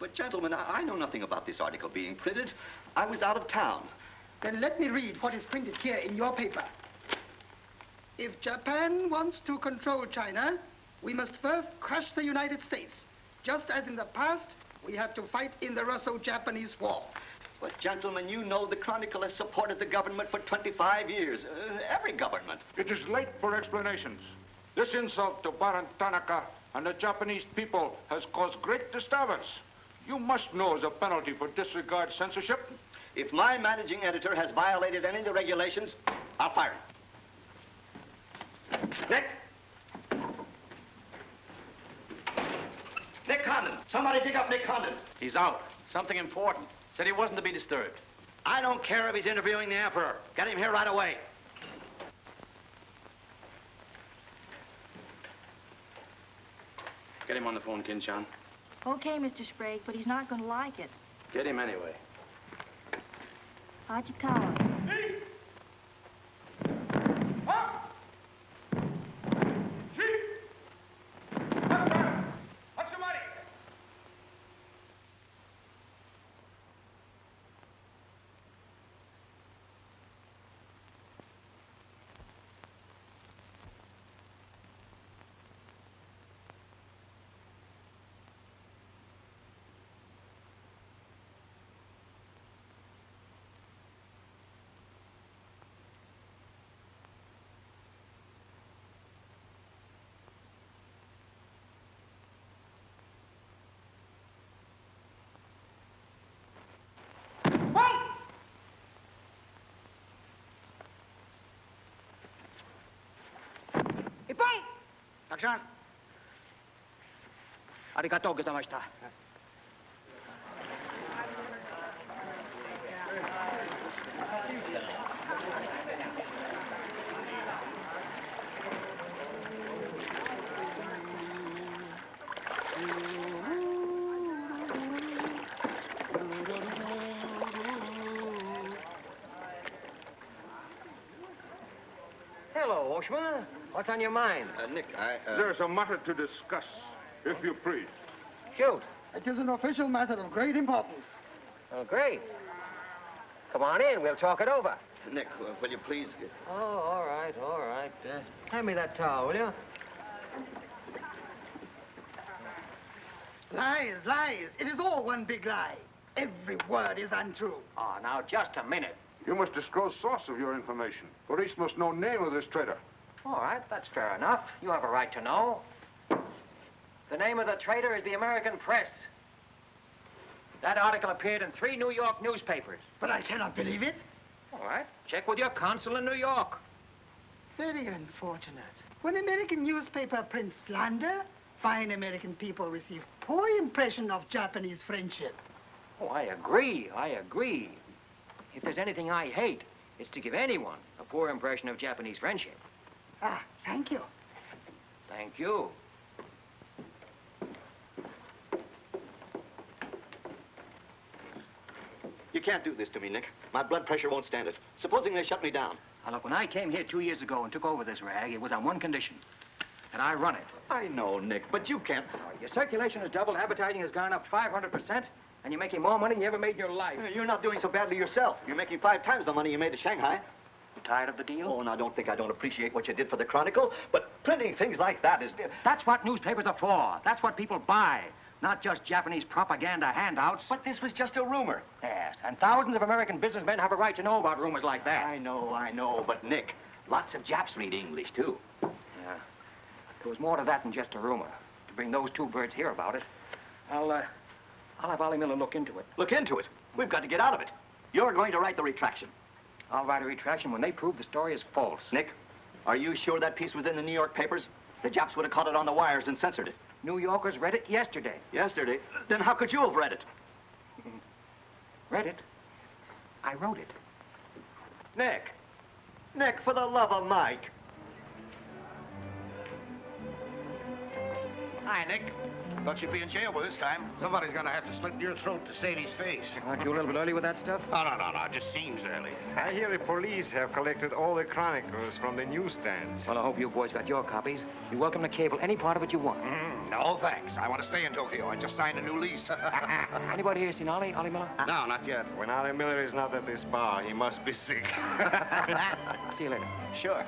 But gentlemen, I know nothing about this article being printed. I was out of town. Then let me read what is printed here in your paper. If Japan wants to control China, we must first crush the United States. Just as in the past, we have to fight in the Russo-Japanese War. But gentlemen, you know the Chronicle has supported the government for 25 years. Every government. It is late for explanations. This insult to Baron Tanaka and the Japanese people has caused great disturbance. You must know as a penalty for disregard censorship. If my managing editor has violated any of the regulations, I'll fire him. Nick! Nick Condon! Somebody dig up Nick Condon! He's out. Something important. Said he wasn't to be disturbed. I don't care if he's interviewing the Emperor. Get him here right away. Get him on the phone, Kin-chan. Okay, Mr. Sprague, but he's not going to like it. Get him anyway. Hachikawa. Action! Arigatou gozaimashita. Hello, Oshma. What's on your mind? Nick, There's a matter to discuss, if you please. Shoot. It is an official matter of great importance. Oh, great. Come on in. We'll talk it over. Nick, will you please... Oh, all right, all right. Hand me that towel, will you? Lies, lies. It is all one big lie. Every word is untrue. Oh, now, just a minute. You must disclose source of your information. Police must know name of this traitor. All right, that's fair enough. You have a right to know. The name of the traitor is the American press. That article appeared in 3 New York newspapers. But I cannot believe it. All right, check with your consul in New York. Very unfortunate. When American newspaper prints slander, fine American people receive poor impression of Japanese friendship. Oh, I agree, I agree. If there's anything I hate, it's to give anyone a poor impression of Japanese friendship. Ah, thank you. Thank you. You can't do this to me, Nick. My blood pressure won't stand it. Supposing they shut me down. Now, look, when I came here 2 years ago and took over this rag, it was on one condition, that I run it. I know, Nick, but you can't... Your circulation has doubled, advertising has gone up 500%, and you're making more money than you ever made in your life. You're not doing so badly yourself. You're making 5 times the money you made at Shanghai. You tired of the deal? Oh, and don't think I don't appreciate what you did for the Chronicle, but printing things like that is... That's what newspapers are for. That's what people buy. Not just Japanese propaganda handouts. But this was just a rumor. Yes, and thousands of American businessmen have a right to know about rumors like that. I know, but Nick, lots of Japs read English, too. Yeah. There was more to that than just a rumor. To bring those 2 birds here about it, I'll have Ollie Miller look into it. Look into it? We've got to get out of it. You're going to write the retraction. I'll write a retraction when they prove the story is false. Nick, are you sure that piece was in the New York papers? The Japs would have caught it on the wires and censored it. New Yorkers read it yesterday. Yesterday? Then how could you have read it? Read it? I wrote it. Nick, for the love of Mike. Hi, Nick. Thought you'd be in jail by this time. Somebody's gonna have to slit your throat to save his face. Aren't you a little bit early with that stuff? Oh, no. It just seems early. I hear the police have collected all the chronicles from the newsstands. Well, I hope you boys got your copies. You're welcome to cable any part of it you want. No, thanks. I want to stay in Tokyo. I just signed a new lease. Anybody here seen Ollie Miller? No, not yet. When Ollie Miller is not at this bar, he must be sick. See you later. Sure.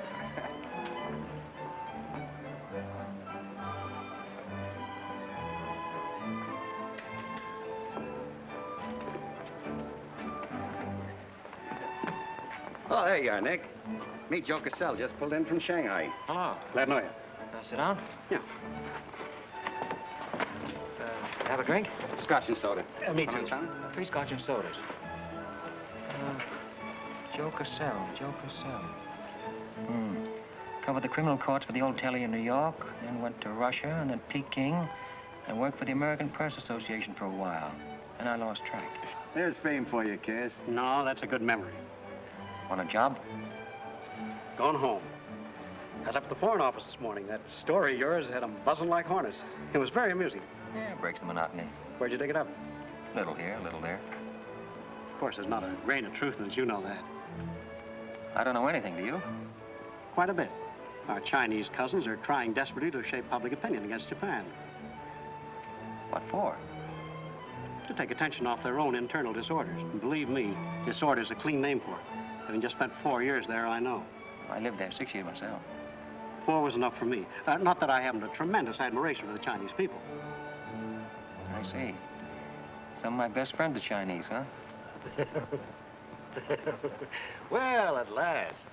Oh, there you are, Nick. Meet Joe Cassell, just pulled in from Shanghai. Hello. Glad to know you. Sit down. Yeah. Have a drink? Scotch and soda. Me too. China? 3 scotch and sodas. Joe Cassell. Covered the criminal courts for the old telly in New York, then went to Russia and then Peking, and worked for the American Press Association for a while. And I lost track. There's fame for you, Cass. No, that's a good memory. Want a job? Gone home. I was up at the Foreign Office this morning. That story of yours had them buzzing like hornets. It was very amusing. Yeah, breaks the monotony. Where'd you dig it up? Little here, little there. Of course, there's not a grain of truth in it. You know that. I don't know anything, do you? Quite a bit. Our Chinese cousins are trying desperately to shape public opinion against Japan. What for? To take attention off their own internal disorders. And believe me, disorder's a clean name for it. Having just spent 4 years there, I know. I lived there 6 years myself. 4 was enough for me. Not that I haven't a tremendous admiration for the Chinese people. I see. Some of my best friends are Chinese, huh? Well, at last.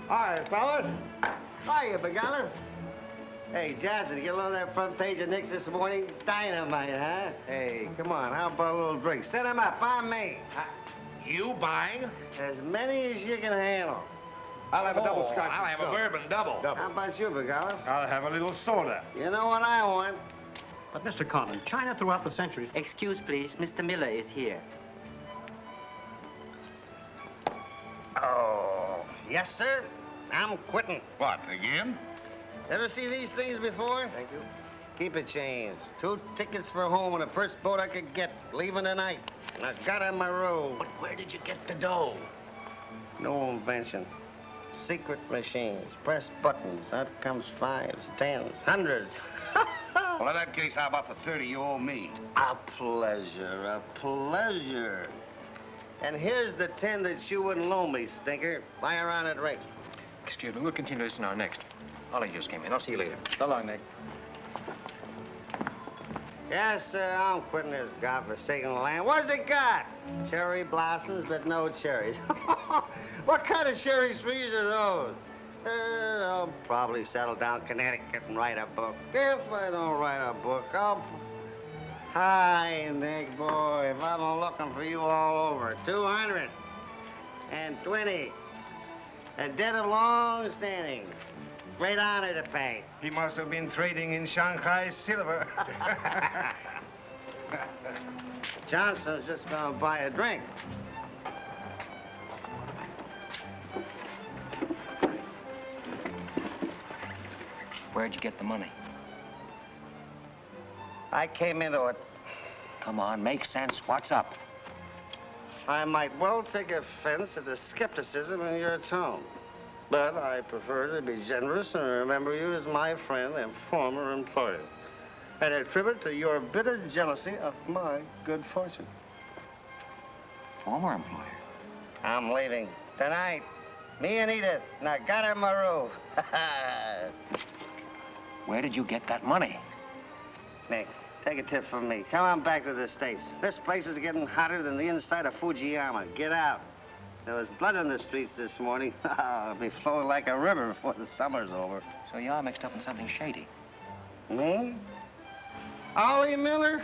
Hi, fellas. Hiya, Begala. Hey, Johnson, get along that front page of Nick's this morning. Dynamite, huh? Hey, come on, how about a little drink? Set him up, on me. You buying? As many as you can handle. I'll have a double scotch. I'll have a bourbon double. How about you, Begala? I'll have a little soda. You know what I want? But, Mr. Conlon, China throughout the centuries... Excuse, please. Mr. Miller is here. Oh, yes, sir. I'm quitting. What, again? Ever see these things before? Thank you. Keep it changed. 2 tickets for home on the first boat I could get, leaving tonight. And I got on my road. But where did you get the dough? No invention. Secret machines. Press buttons. Out comes 5s, 10s, 100s. Well, in that case, how about the 30 you owe me? A pleasure, a pleasure. And here's the 10 that you wouldn't loan me, stinker. Buy her on at rate. Excuse me, we'll continue this in our next. Ollie just came in. I'll see you later. So long, Nick. Yes, sir, I'm quitting this godforsaken land. What's it got? Cherry blossoms, but no cherries. What kind of cherry trees are those? I'll probably settle down Connecticut and write a book. If I don't write a book, I'll... Hi, Nick, boy. If I'm looking for you all over. 220. A debt of long standing. Great honor to pay. He must have been trading in Shanghai silver. Johnson's just gonna buy a drink. Where'd you get the money? I came into it. Come on, make sense. What's up? I might well take offense at the skepticism in your tone. But I prefer to be generous and remember you as my friend and former employer. And attribute to your bitter jealousy of my good fortune. Former employer? I'm leaving tonight. Me and Edith. And I got her my room. Where did you get that money? Nick, take a tip from me. Come on back to the States. This place is getting hotter than the inside of Fujiyama. Get out. There was blood in the streets this morning. It'll be flowing like a river before the summer's over. So you are mixed up in something shady. Me? Ollie Miller?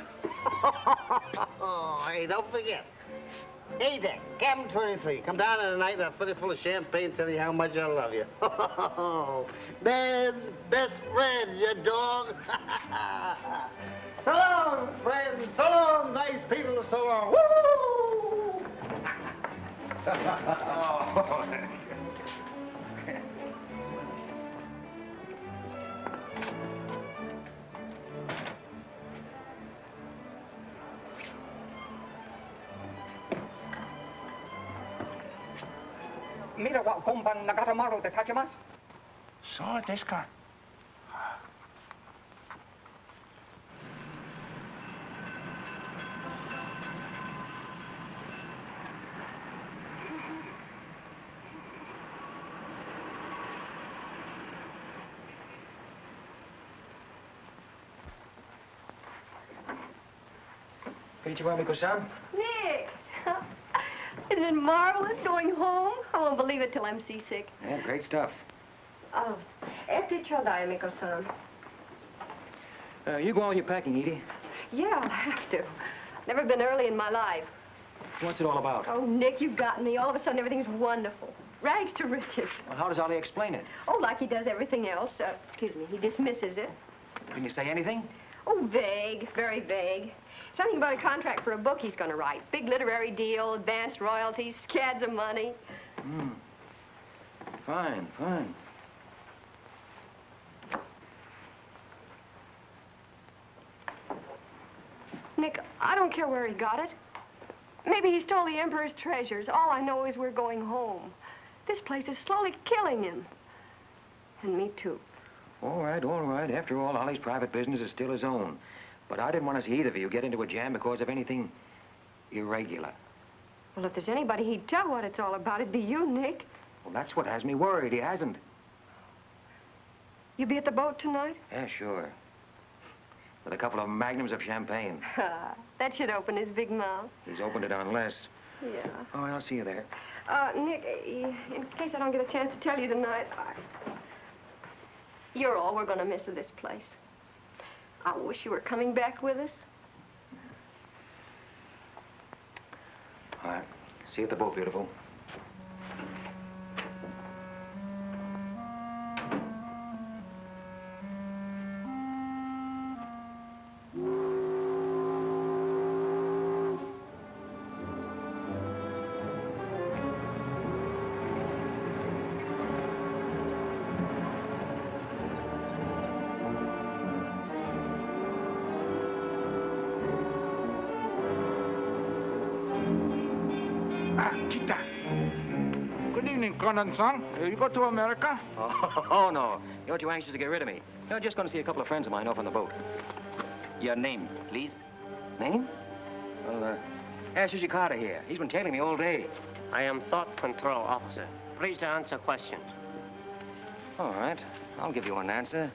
Hey, don't forget. Hey, Dick, Captain 23. Come down tonight and I'll fill you full of champagne and tell you how much I love you. Man's best friend, you dog. So long, friends. So long, nice people. So long. Woo! Mira wa gomban nagatamaru de tachimasu. So desu ka. Konnichiwa, Nick! Isn't it marvelous going home? I won't believe it till I'm seasick. Yeah, great stuff. Oh, ete chodai, Miko-san. You go all your packing, Edie. Yeah, I'll have to. Never been early in my life. What's it all about? Oh, Nick, you got me. All of a sudden, everything's wonderful. Rags to riches. Well, how does Ollie explain it? Oh, like he does everything else. Excuse me, he dismisses it. Can you say anything? Oh, vague, very vague. Something about a contract for a book he's going to write. Big literary deal, advanced royalties, scads of money. Hmm. Fine, fine. Nick, I don't care where he got it. Maybe he stole the Emperor's treasures. All I know is we're going home. This place is slowly killing him. And me, too. All right, all right. After all, Ollie's private business is still his own. But I didn't want to see either of you get into a jam because of anything irregular. Well, if there's anybody he'd tell what it's all about, it'd be you, Nick. Well, that's what has me worried. He hasn't. You be at the boat tonight? Yeah, sure. With a couple of magnums of champagne. That should open his big mouth. He's opened it on less. Yeah. Oh, I'll see you there. Nick, in case I don't get a chance to tell you tonight, you're all we're going to miss of this place. I wish you were coming back with us. All right. See you at the boat, beautiful. Conan-san, you go to America? Oh, no. You're too anxious to get rid of me. You're just going to see a couple of friends of mine off on the boat. Your name, please? Name? Well, ask Carter here. He's been tailing me all day. I am Thought Control Officer. Please to answer questions. All right. I'll give you an answer.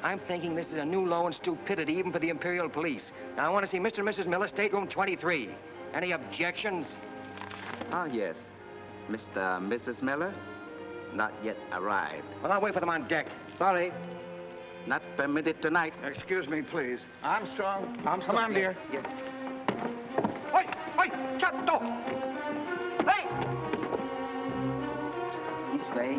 I'm thinking this is a new low in stupidity even for the Imperial Police. Now, I want to see Mr. and Mrs. Miller, stateroom 23. Any objections? Ah, yes. Mr. and Mrs. Miller? Not yet arrived. Well, I'll wait for them on deck. Sorry. Not permitted tonight. Excuse me, please. Armstrong. Come on, dear. Yes. Oi! Oi! Chatto! Hey! This way.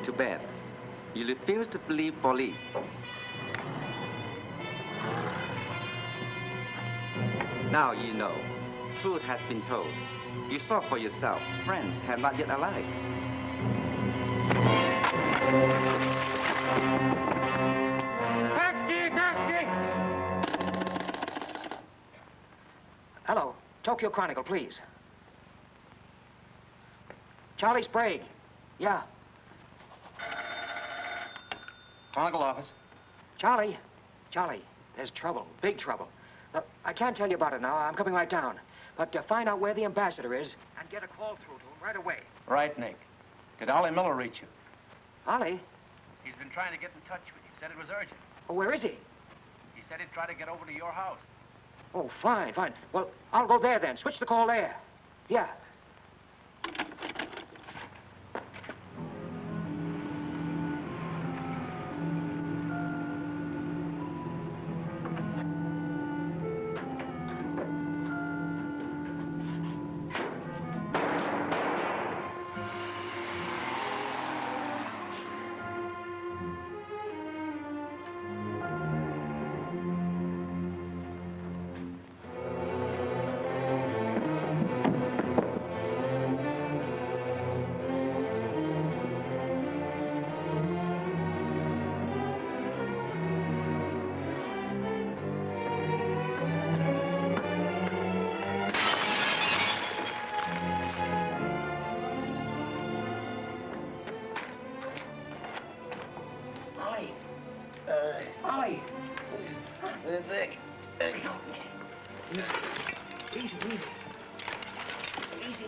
Too bad. You refuse to believe police. Now you know. Truth has been told. You saw for yourself. Friends have not yet arrived. Hello. Tokyo Chronicle, please. Charlie Sprague. Yeah. Chronicle office. Charlie, there's trouble, big trouble. I can't tell you about it now. I'm coming right down. But find out where the ambassador is and get a call through to him right away. Right, Nick. Did Ollie Miller reach you? Ollie? He's been trying to get in touch with you. Said it was urgent. Oh, where is he? He said he'd try to get over to your house. Oh, fine, fine. Well, I'll go there then. Switch the call there. Yeah. Ollie! Nick. Easy, easy. Easy.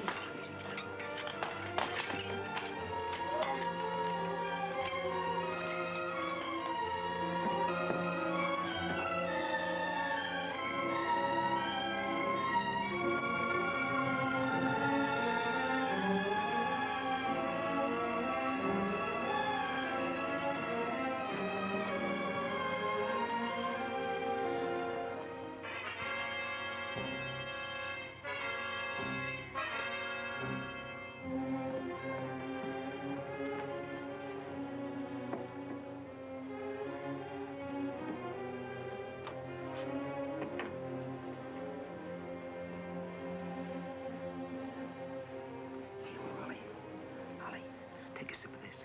Take a sip of this.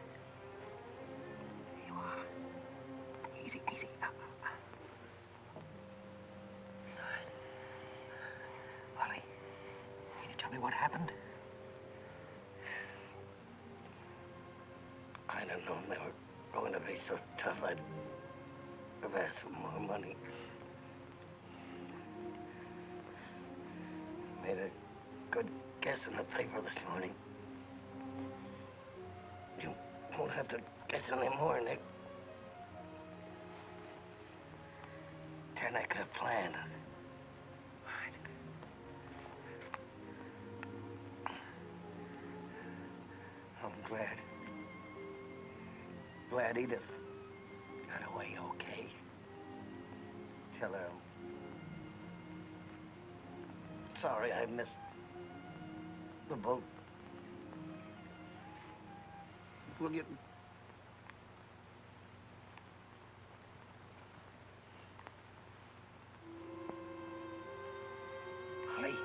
Here you are. Easy, easy. Ollie, can you tell me what happened? I'd have known they were going to be so tough, I'd have asked for more money. Made a good guess in the paper this morning. You won't have to guess anymore, Nick. Tanaka planned. I'm glad Edith got away okay. Tell her I'm sorry I missed the boat. Will you... Ollie.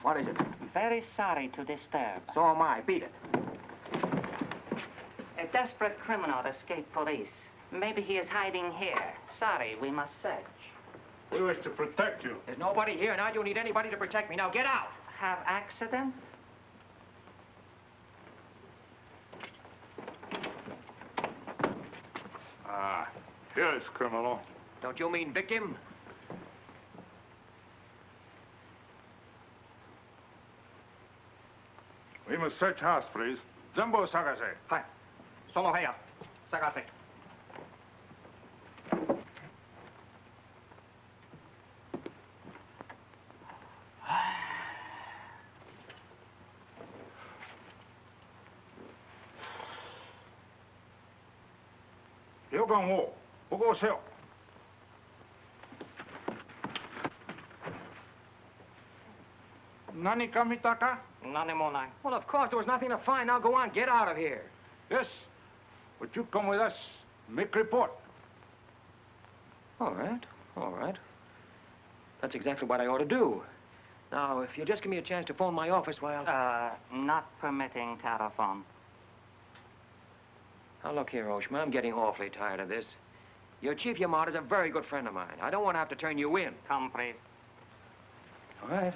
What is it? Very sorry to disturb. So am I. Beat it. A desperate criminal escaped police. Maybe he is hiding here. Sorry, we must search. We wish to protect you. There's nobody here, and I don't need anybody to protect me. Now get out. Have accident? Ah, here's criminal. Don't you mean victim? We must search house, please. Jumbo Sagase. Hi. Solo heya. Sagase. 여관 5, 보고 오세요. 나니까 미타까? None more. Well, of course, there was nothing to find. Now go on. Get out of here. Yes. Would you come with us, make report? All right, all right. That's exactly what I ought to do. Now, if you'll just give me a chance to phone my office while... Not permitting telephone. Now, look here, Oshma, I'm getting awfully tired of this. Your Chief Yamada's a very good friend of mine. I don't want to have to turn you in. Come, please. All right.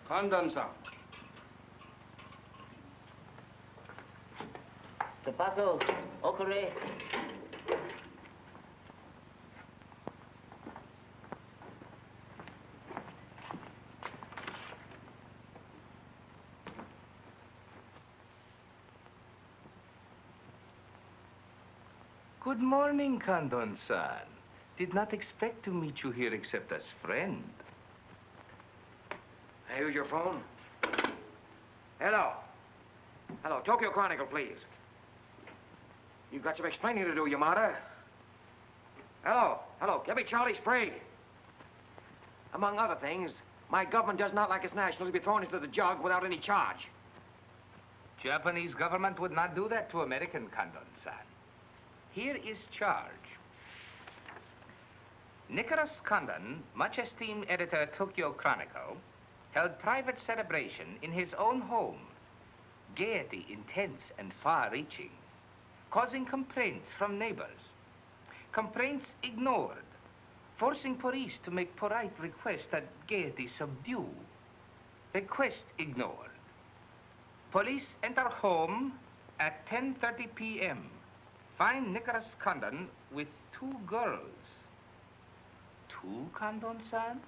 Condon-san. Tobacco, okare. Good morning, Condon-san. Did not expect to meet you here except as friend. Hey, who's your phone? Hello. Hello, Tokyo Chronicle, please. You've got some explaining to do, Yamada. Hello, hello, give me Charlie Sprague. Among other things, my government does not like its nationals to be thrown into the jug without any charge. Japanese government would not do that to American, Condon-san. Here is charge. Nicholas Condon, much esteemed editor Tokyo Chronicle, held private celebration in his own home. Gaiety intense and far-reaching, causing complaints from neighbors. Complaints ignored, forcing police to make polite requests that gaiety subdue. Request ignored. Police enter home at 10:30 p.m. Find Nicholas Condon with 2 girls. 2, Condon-san?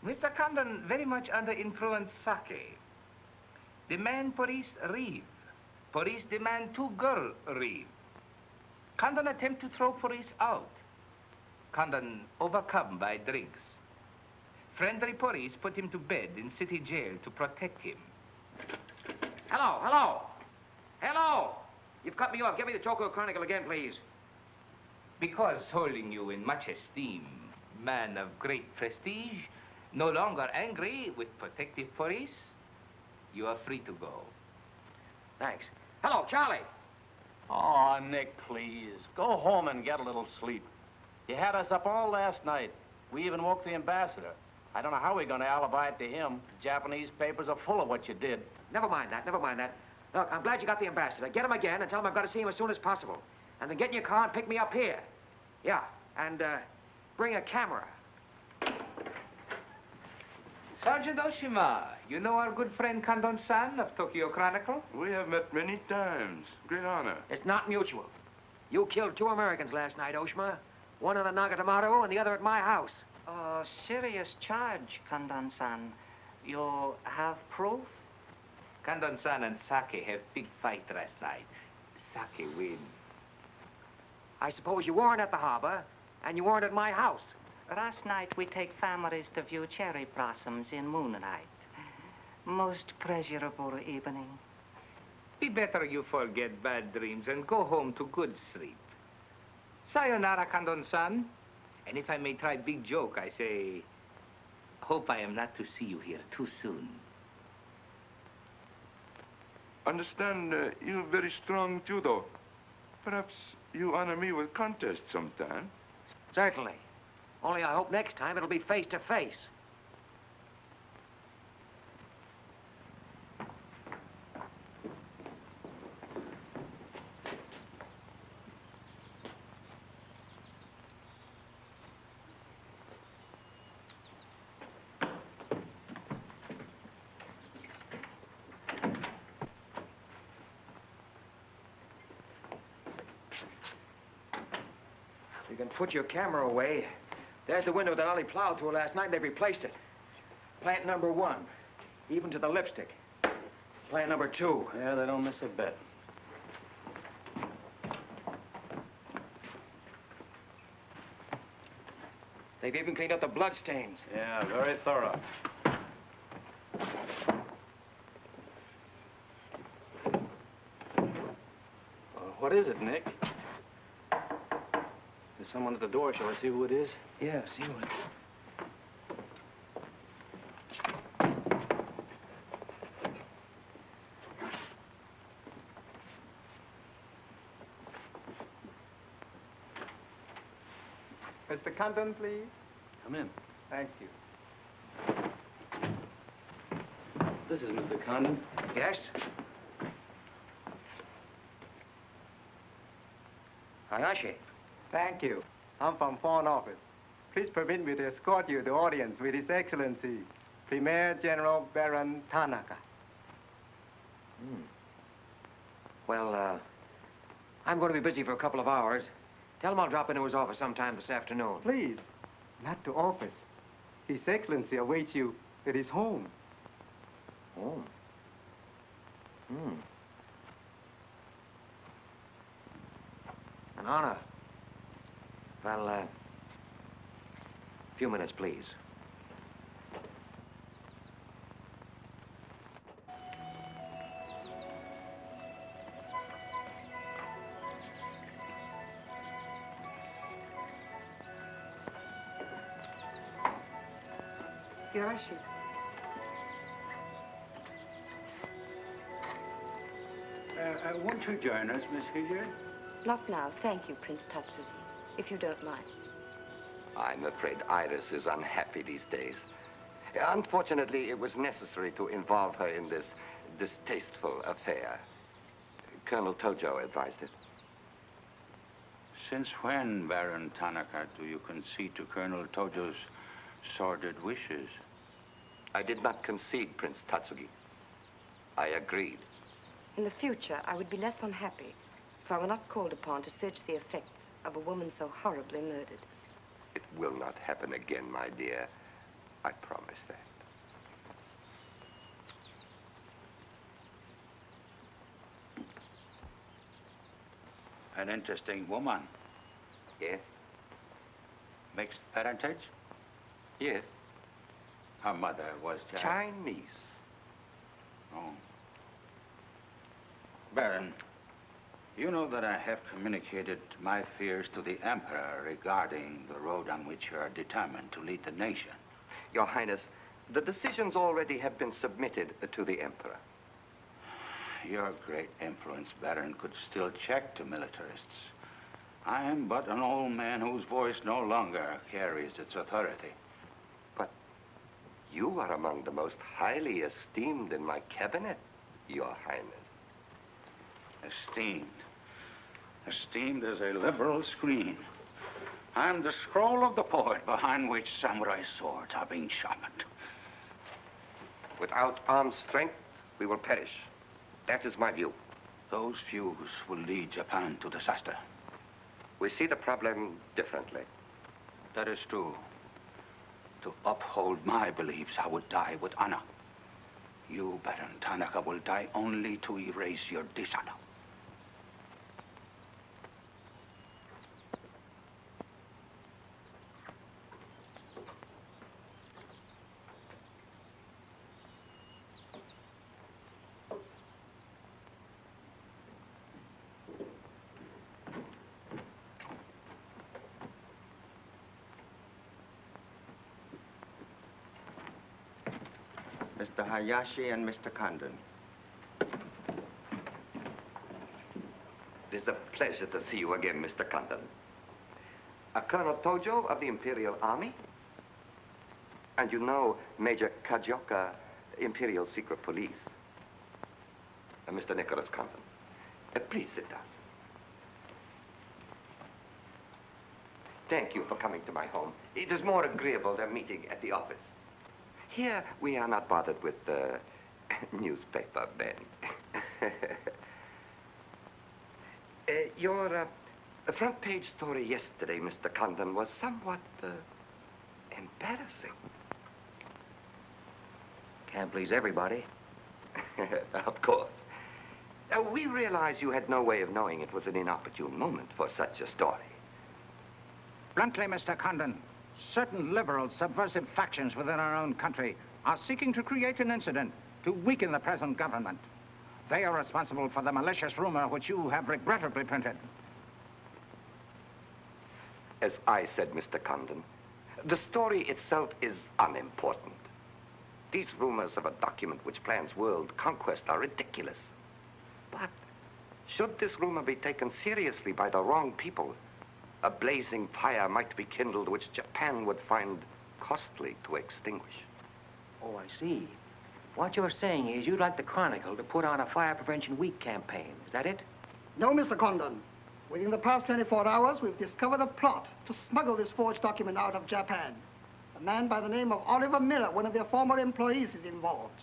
Mr. Condon very much under influence sake. Demand police leave. Police demand 2 girls leave. Condon attempt to throw police out. Condon overcome by drinks. Friendly police put him to bed in city jail to protect him. Hello, hello. Hello. You've cut me off. Give me the Tokyo Chronicle again, please. Because holding you in much esteem, man of great prestige, no longer angry with protective police, you are free to go. Thanks. Hello, Charlie. Oh, Nick, please. Go home and get a little sleep. You had us up all last night. We even woke the ambassador. I don't know how we're going to alibi it to him. The Japanese papers are full of what you did. Never mind that, never mind that. Look, I'm glad you got the ambassador. Get him again and tell him I've got to see him as soon as possible. And then get in your car and pick me up here. Yeah, and bring a camera. Sergeant Oshima, you know our good friend Condon-san of Tokyo Chronicle? We have met many times. Great honor. It's not mutual. You killed 2 Americans last night, Oshima. One in the Nagatomaru and the other at my house. Serious charge, Condon-san. You have proof? Condon-san and Sake have big fight last night. Sake win. I suppose you weren't at the harbor, and you weren't at my house. Last night we take families to view cherry blossoms in moonlight. Most pleasurable evening. Be better you forget bad dreams and go home to good sleep. Sayonara, Condon-san. And if I may try big joke, I say, hope I am not to see you here too soon. Understand you're very strong judo. Perhaps you honor me with contest sometime. Certainly. Only I hope next time it'll be face to face. you can put your camera away, there's the window that Ollie plowed through last night and they replaced it. Plant number 1, even to the lipstick. Plant number 2. Yeah, they don't miss a bit. They've even cleaned up the blood stains. Yeah, very thorough. What is it, Nick? There's someone at the door. Shall I see who it is? Yeah, see who it is. Mr. Condon, please. Come in. Thank you. This is Mr. Condon. Yes? Hayashi. Thank you. I'm from Foreign Office. Please permit me to escort you to audience with His Excellency, Premier General Baron Tanaka. Well, I'm going to be busy for a couple of hours. Tell him I'll drop into his office sometime this afternoon. Please, not to office. His Excellency awaits you at his home. Home? An honor. Well, a few minutes, please. Yoshi. Won't you join us, Miss Hilliard? Not now, thank you, Prince Tatsuki, if you don't mind. I'm afraid Iris is unhappy these days. Unfortunately, it was necessary to involve her in this distasteful affair. Colonel Tojo advised it. Since when, Baron Tanaka, do you concede to Colonel Tojo's sordid wishes? I did not concede, Prince Tatsugi. I agreed. In the future, I would be less unhappy if I were not called upon to search the effects of a woman so horribly murdered. It will not happen again, my dear. I promise that. An interesting woman. Yes? Mixed parentage? Yes. Her mother was Chinese. Oh. Baron, you know that I have communicated my fears to the Emperor regarding the road on which you are determined to lead the nation. Your Highness, the decisions already have been submitted to the Emperor. Your great influence, Baron, could still check the militarists. I am but an old man whose voice no longer carries its authority. But you are among the most highly esteemed in my cabinet, Your Highness. Esteemed. Esteemed as a liberal screen. I'm the scroll of the poet behind which samurai swords are being sharpened. Without armed strength, we will perish. That is my view. Those views will lead Japan to disaster. We see the problem differently. That is true. To uphold my beliefs, I would die with honor. You, Baron Tanaka, will die only to erase your dishonor. Mr. Hayashi and Mr. Condon. It is a pleasure to see you again, Mr. Condon. Colonel Tojo of the Imperial Army. And you know Major Kajioka, Imperial Secret Police. Mr. Nicholas Condon. Please sit down. Thank you for coming to my home. It is more agreeable than meeting at the office. Here, we are not bothered with the newspaper men. Your The front page story yesterday, Mr. Condon, was somewhat embarrassing. Can't please everybody. Of course. We realize you had no way of knowing it was an inopportune moment for such a story. Bluntly, Mr. Condon, certain liberal subversive factions within our own country are seeking to create an incident to weaken the present government. They are responsible for the malicious rumor which you have regrettably printed. As I said, Mr. Condon, the story itself is unimportant. These rumors of a document which plans world conquest are ridiculous. But should this rumor be taken seriously by the wrong people, a blazing fire might be kindled which Japan would find costly to extinguish. Oh, I see. What you're saying is you'd like the Chronicle to put on a Fire Prevention Week campaign. Is that it? No, Mr. Condon. Within the past 24 hours, we've discovered a plot to smuggle this forged document out of Japan. A man by the name of Oliver Miller, one of their former employees, is involved.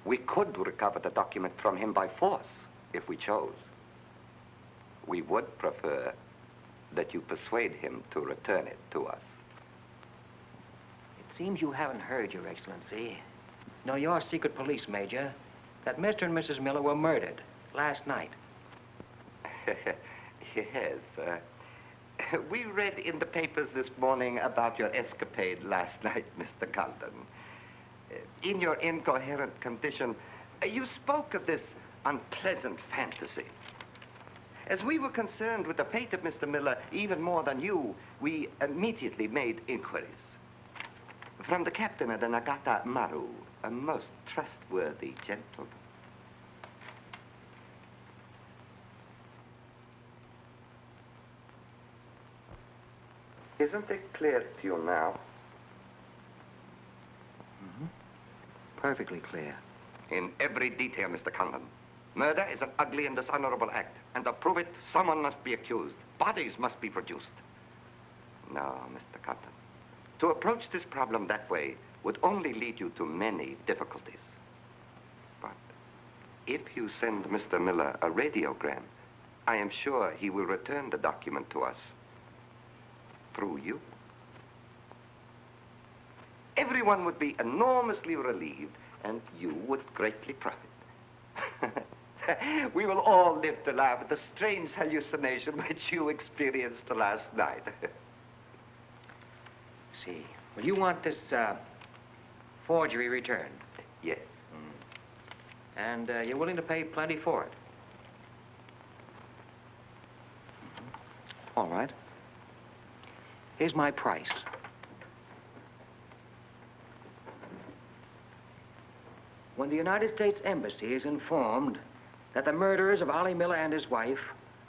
We could recover the document from him by force, if we chose. We would prefer that you persuade him to return it to us. It seems you haven't heard, Your Excellency. No, your secret police major, that Mr. and Mrs. Miller were murdered last night. Yes, we read in the papers this morning about your escapade last night, Mr. Condon. In your incoherent condition, you spoke of this unpleasant fantasy. As we were concerned with the fate of Mr. Miller even more than you, we immediately made inquiries. From the captain of the Nagata Maru, a most trustworthy gentleman. Isn't it clear to you now? Mm-hmm. Perfectly clear. In every detail, Mr. Condon. Murder is an ugly and dishonorable act, and to prove it, someone must be accused. Bodies must be produced. No, Mr. Condon. To approach this problem that way would only lead you to many difficulties. But if you send Mr. Miller a radiogram, I am sure he will return the document to us. Through you. Everyone would be enormously relieved, and you would greatly profit. We will all live to laugh at the strange hallucination which you experienced last night. See. Well, you want this forgery returned? Yes. And you're willing to pay plenty for it? All right. Here's my price. When the United States Embassy is informed that the murderers of Ollie Miller and his wife,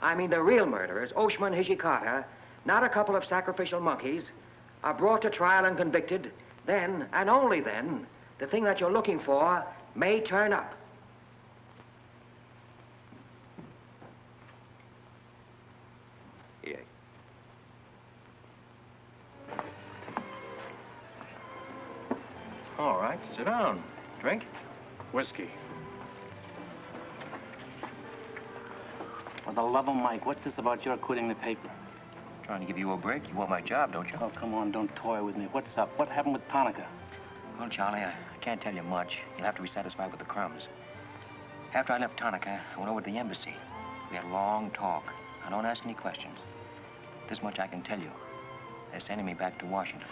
I mean the real murderers, Oshima and Hijikata, not a couple of sacrificial monkeys, are brought to trial and convicted, then, and only then, the thing that you're looking for may turn up. Yes. All right, sit down. Drink? Whiskey. For the love of Mike, what's this about your quitting the paper? Trying to give you a break. You want my job, don't you? Oh, come on, don't toy with me. What's up? What happened with Tanaka? Well, Charlie, I can't tell you much. You'll have to be satisfied with the crumbs. After I left Tanaka, I went over to the embassy. We had a long talk. Now, don't ask any questions. This much I can tell you. They're sending me back to Washington.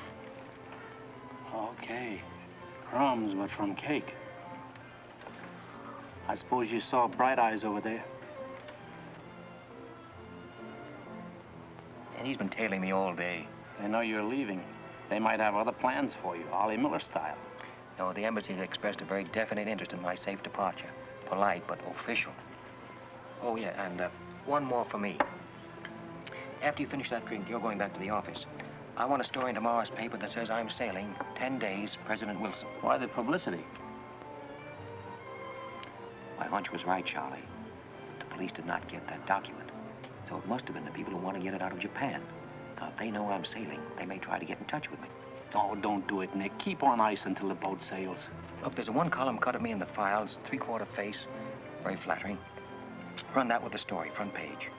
Okay. Crumbs, but from cake. I suppose you saw Bright Eyes over there. And he's been tailing me all day. They know you're leaving. They might have other plans for you, Ollie Miller style. No, the embassy has expressed a very definite interest in my safe departure. Polite, but official. Oh, yeah, and one more for me. After you finish that drink, you're going back to the office. I want a story in tomorrow's paper that says I'm sailing 10 days, President Wilson. Why the publicity? My hunch was right, Charlie. The police did not get that document. So it must have been the people who want to get it out of Japan. Now, if they know I'm sailing, they may try to get in touch with me. Oh, don't do it, Nick. Keep on ice until the boat sails. Look, there's a one-column cut of me in the files, 3/4 face. Very flattering. Run that with the story, front page.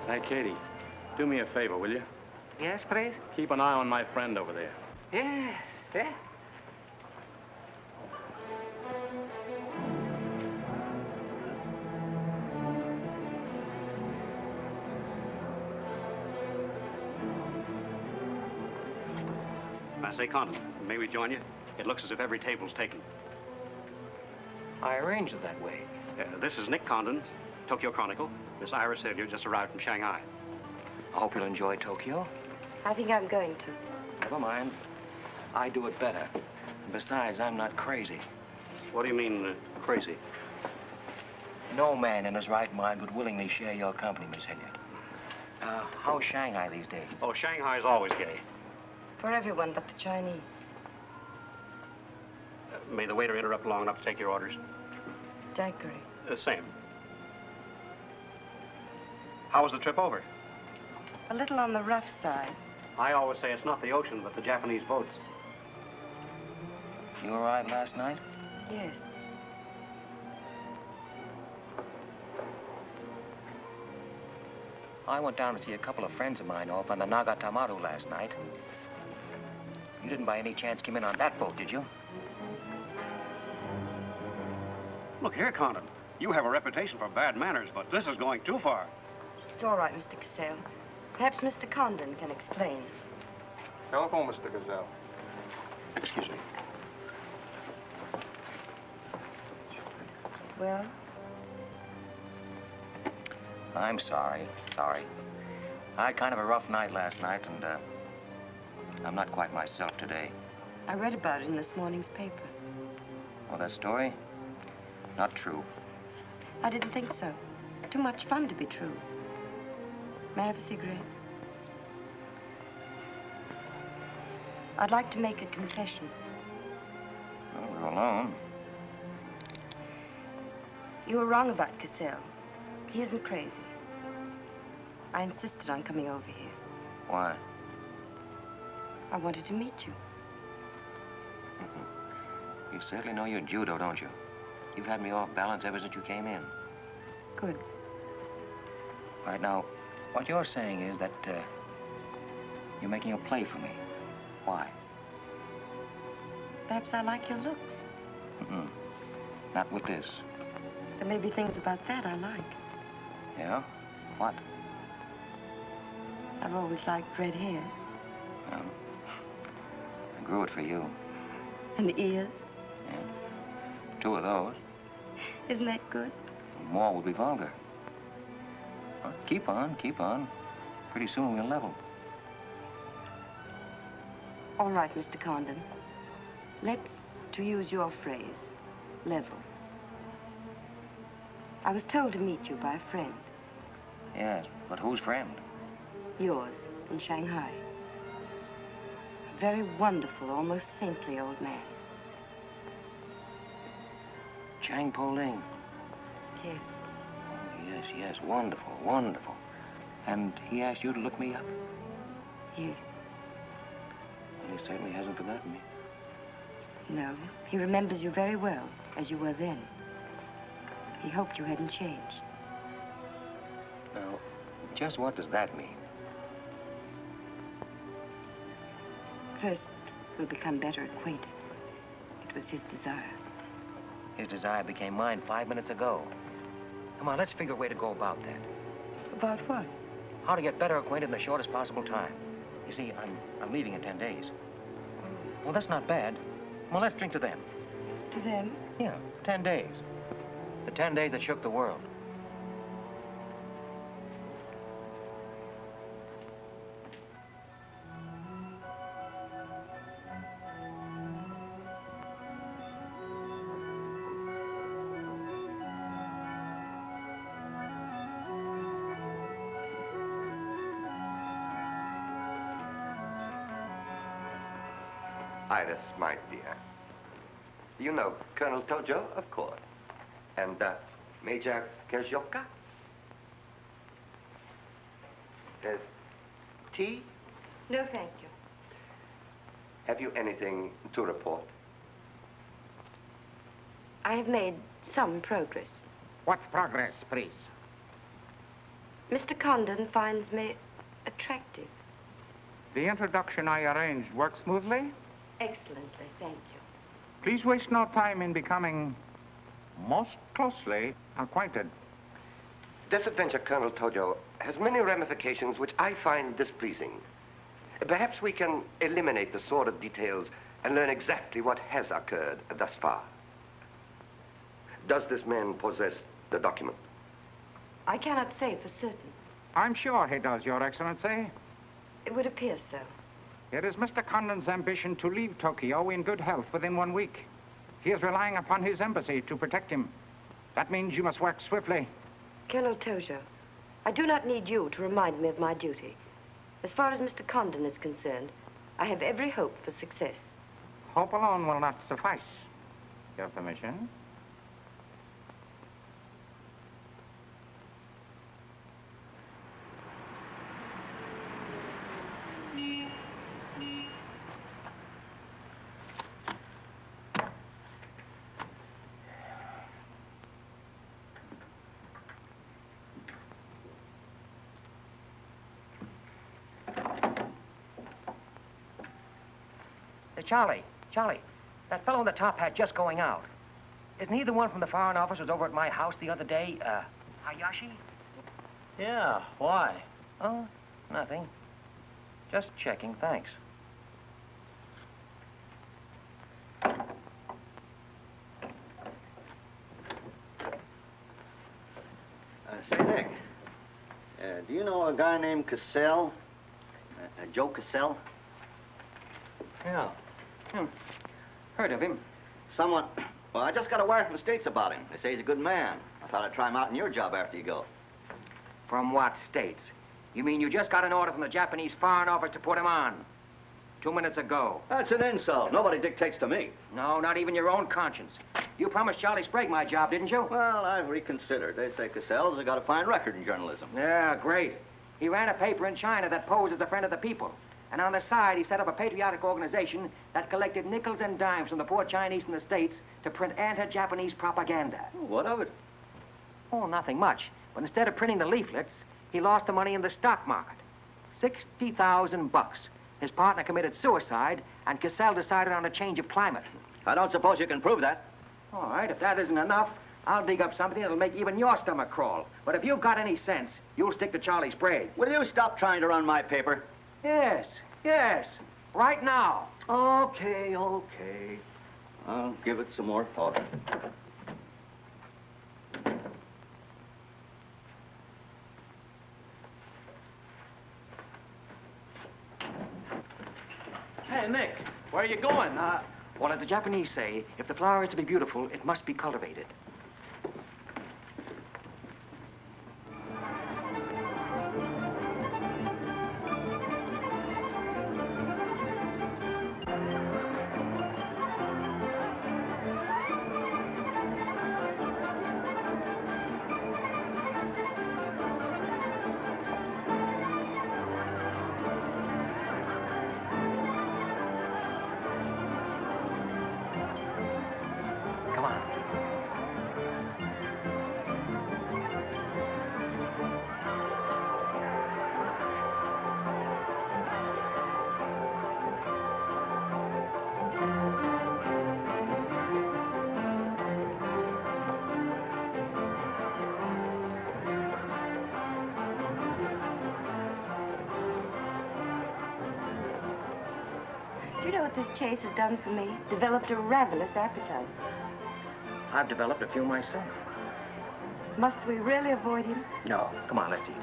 Hey, Katie, do me a favor, will you? Yes, please? Keep an eye on my friend over there. Yes, yeah. I say, Condon, may we join you? It looks as if every table's taken. I arranged it that way. This is Nick Condon, Tokyo Chronicle. Miss Iris Sylvia just arrived from Shanghai. I hope you'll enjoy Tokyo. I think I'm going to. Never mind. I do it better. And besides, I'm not crazy. What do you mean, crazy? No man in his right mind would willingly share your company, Miss Hilliard. How's Shanghai these days? Oh, Shanghai's always gay. For everyone but the Chinese. May the waiter interrupt long enough to take your orders? Daiquiri. Same. How was the trip over? A little on the rough side. I always say it's not the ocean, but the Japanese boats. You arrived last night? Yes. I went down to see a couple of friends of mine off on the Nagatamaru last night. You didn't by any chance come in on that boat, did you? Look here, Condon. You have a reputation for bad manners, but this is going too far. It's all right, Mr. Cassell. Perhaps Mr. Condon can explain. Telephone, Mr. Gazelle. Excuse me. Well? I'm sorry. Sorry. I had kind of a rough night last night, and I'm not quite myself today. I read about it in this morning's paper. Oh, that story? Not true. I didn't think so. Too much fun to be true. May I have a cigarette? I'd like to make a confession. Well, we're alone. You were wrong about Cassell. He isn't crazy. I insisted on coming over here. Why? I wanted to meet you. You certainly know your judo, don't you? You've had me off balance ever since you came in. Good. Right now, what you're saying is that you're making a play for me. Why? Perhaps I like your looks. Not with this. There may be things about that I like. Yeah? What? I've always liked red hair. Well, I grew it for you. And the ears. Yeah. 2 of those. Isn't that good? More would be vulgar. Well, keep on, keep on. Pretty soon we'll level. All right, Mr. Condon. Let's, to use your phrase, level. I was told to meet you by a friend. Yes, but whose friend? Yours, in Shanghai. A very wonderful, almost saintly old man. Chang Po-Ling. Yes. Oh, yes, yes, wonderful, wonderful. And he asked you to look me up? Yes. Well, he certainly hasn't forgotten me. No, he remembers you very well, as you were then. He hoped you hadn't changed. Now, just what does that mean? First, we'll become better acquainted. It was his desire. His desire became mine 5 minutes ago. Come on, let's figure a way to go about that. About what? How to get better acquainted in the shortest possible time. You see, I'm leaving in 10 days. Well, that's not bad. Well, let's drink to them. To them? Yeah, 10 days. The 10 days that shook the world. Iris, my dear. You know Colonel Tojo, of course. And Major Kezioka. Tea? No, thank you. Have you anything to report? I have made some progress. What progress, please? Mr. Condon finds me attractive. The introduction I arranged worked smoothly? Excellently, thank you. Please waste no time in becoming most closely acquainted. This adventure, Colonel Tojo, has many ramifications which I find displeasing. Perhaps we can eliminate the sordid details and learn exactly what has occurred thus far. Does this man possess the document? I cannot say for certain. I'm sure he does, Your Excellency. It would appear so. It is Mr. Condon's ambition to leave Tokyo in good health within 1 week. He is relying upon his embassy to protect him. That means you must work swiftly. Colonel Tojo, I do not need you to remind me of my duty. As far as Mr. Condon is concerned, I have every hope for success. Hope alone will not suffice. Your permission? Charlie, that fellow in the top hat just going out. Isn't he the one from the Foreign Office who was over at my house the other day? Hayashi? Yeah, why? Oh, nothing. Just checking, thanks. Say, Nick, do you know a guy named Cassell? Joe Cassell? Yeah. Heard of him. Someone... Well, I just got a wire from the States about him. They say he's a good man. I thought I'd try him out in your job after you go. From what states? You mean you just got an order from the Japanese Foreign Office to put him on? 2 minutes ago. That's an insult. Nobody dictates to me. No, not even your own conscience. You promised Charlie Sprague my job, didn't you? Well, I've reconsidered. They say Cassell's got a fine record in journalism. Yeah, great. He ran a paper in China that posed as a friend of the people. And on the side, he set up a patriotic organization that collected nickels and dimes from the poor Chinese in the States to print anti-Japanese propaganda. What of it? Oh, nothing much. But instead of printing the leaflets, he lost the money in the stock market. $60,000. His partner committed suicide, and Cassell decided on a change of climate. I don't suppose you can prove that. All right, if that isn't enough, I'll dig up something that'll make even your stomach crawl. But if you've got any sense, you'll stick to Charlie Sprague. Will you stop trying to run my paper? Yes. Right now. Okay. I'll give it some more thought. Hey, Nick, where are you going? Well, as the Japanese say, if the flower is to be beautiful, it must be cultivated. Come on. Do you know what this chase has done for me? Developed a ravenous appetite. I've developed a few myself. Must we really avoid him? No, come on, let's eat.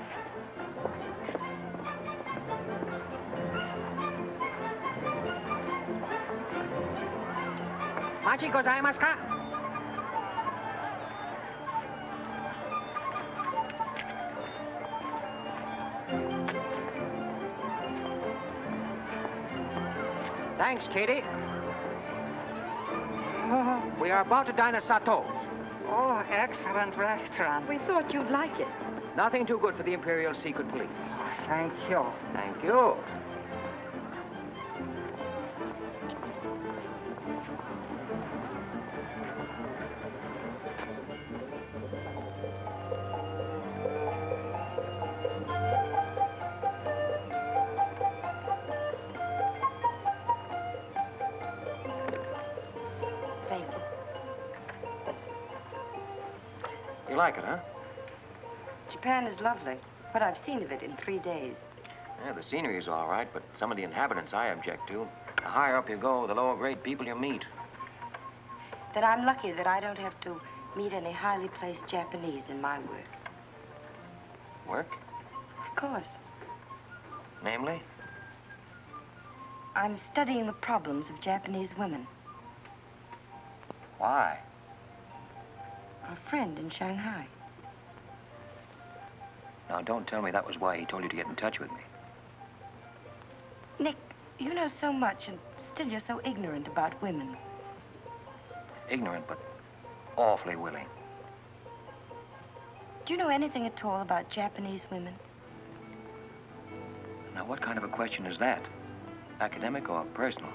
Machi gozaimasu ka? Thanks, Katie. We are about to dine at Sato. Oh, excellent restaurant. We thought you'd like it. Nothing too good for the Imperial Secret Police. Thank you. Thank you. You like it, huh? Japan is lovely. What I've seen of it in 3 days. Yeah, the scenery is all right, but some of the inhabitants I object to. The higher up you go, the lower grade people you meet. That I'm lucky that I don't have to meet any highly placed Japanese in my work. Work? Of course. Namely? I'm studying the problems of Japanese women. Why? A friend in Shanghai. Now, don't tell me that was why he told you to get in touch with me. Nick, you know so much, and still you're so ignorant about women. Ignorant, but awfully willing. Do you know anything at all about Japanese women? Now, what kind of a question is that? Academic or personal?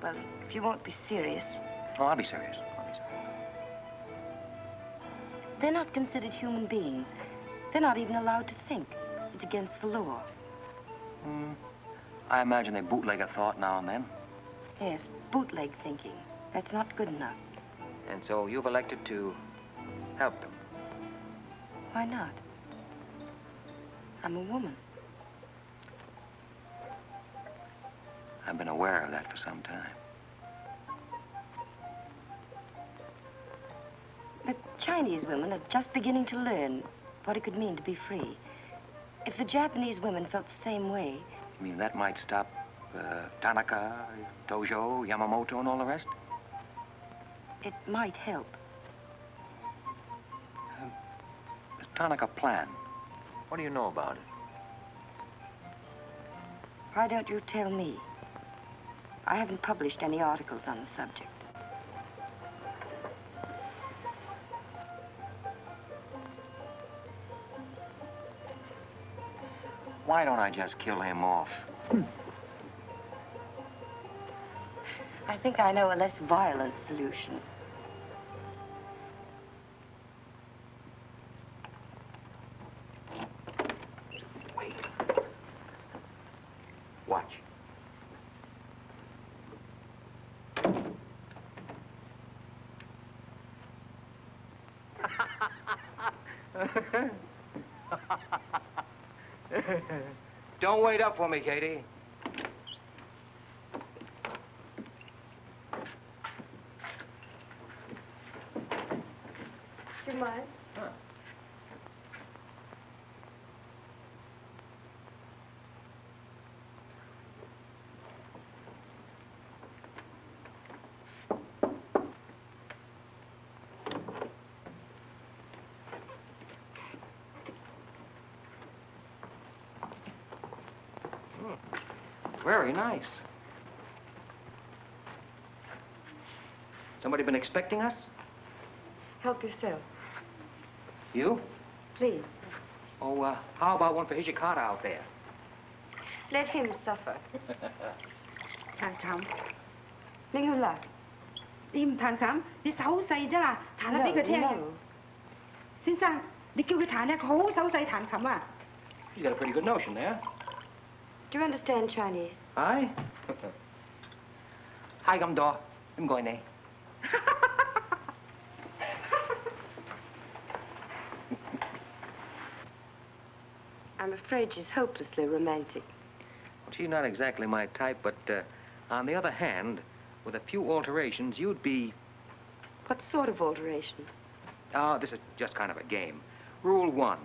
Well, if you won't be serious. Oh, I'll be serious. They're not considered human beings. They're not even allowed to think. It's against the law. I imagine they bootleg a thought now and then. Yes, bootleg thinking. That's not good enough. And so you've elected to help them. Why not? I'm a woman. I've been aware of that for some time. The Chinese women are just beginning to learn what it could mean to be free. If the Japanese women felt the same way... You mean that might stop Tanaka, Tojo, Yamamoto, and all the rest? It might help. Does Tanaka plan? What do you know about it? Why don't you tell me? I haven't published any articles on the subject. Why don't I just kill him off? I think I know a less violent solution. Wait. Watch. Don't wait up for me, Katie. Do you mind? Huh. Very nice. Somebody been expecting us? Help yourself. You? Please. Oh, how about one for Hijikata out there? Let him suffer. 彈琴，拎佢嚟。你唔彈琴，你手好細啫啦，彈下俾佢聽。先生，你叫佢彈咧，佢好手細彈琴啊。You got a pretty good notion there. Do you understand Chinese? Hi. Hi, I'm Daw. I'm going there. I'm afraid she's hopelessly romantic. Well, she's not exactly my type, but on the other hand, with a few alterations, you'd be... What sort of alterations? Oh, this is just kind of a game. Rule 1.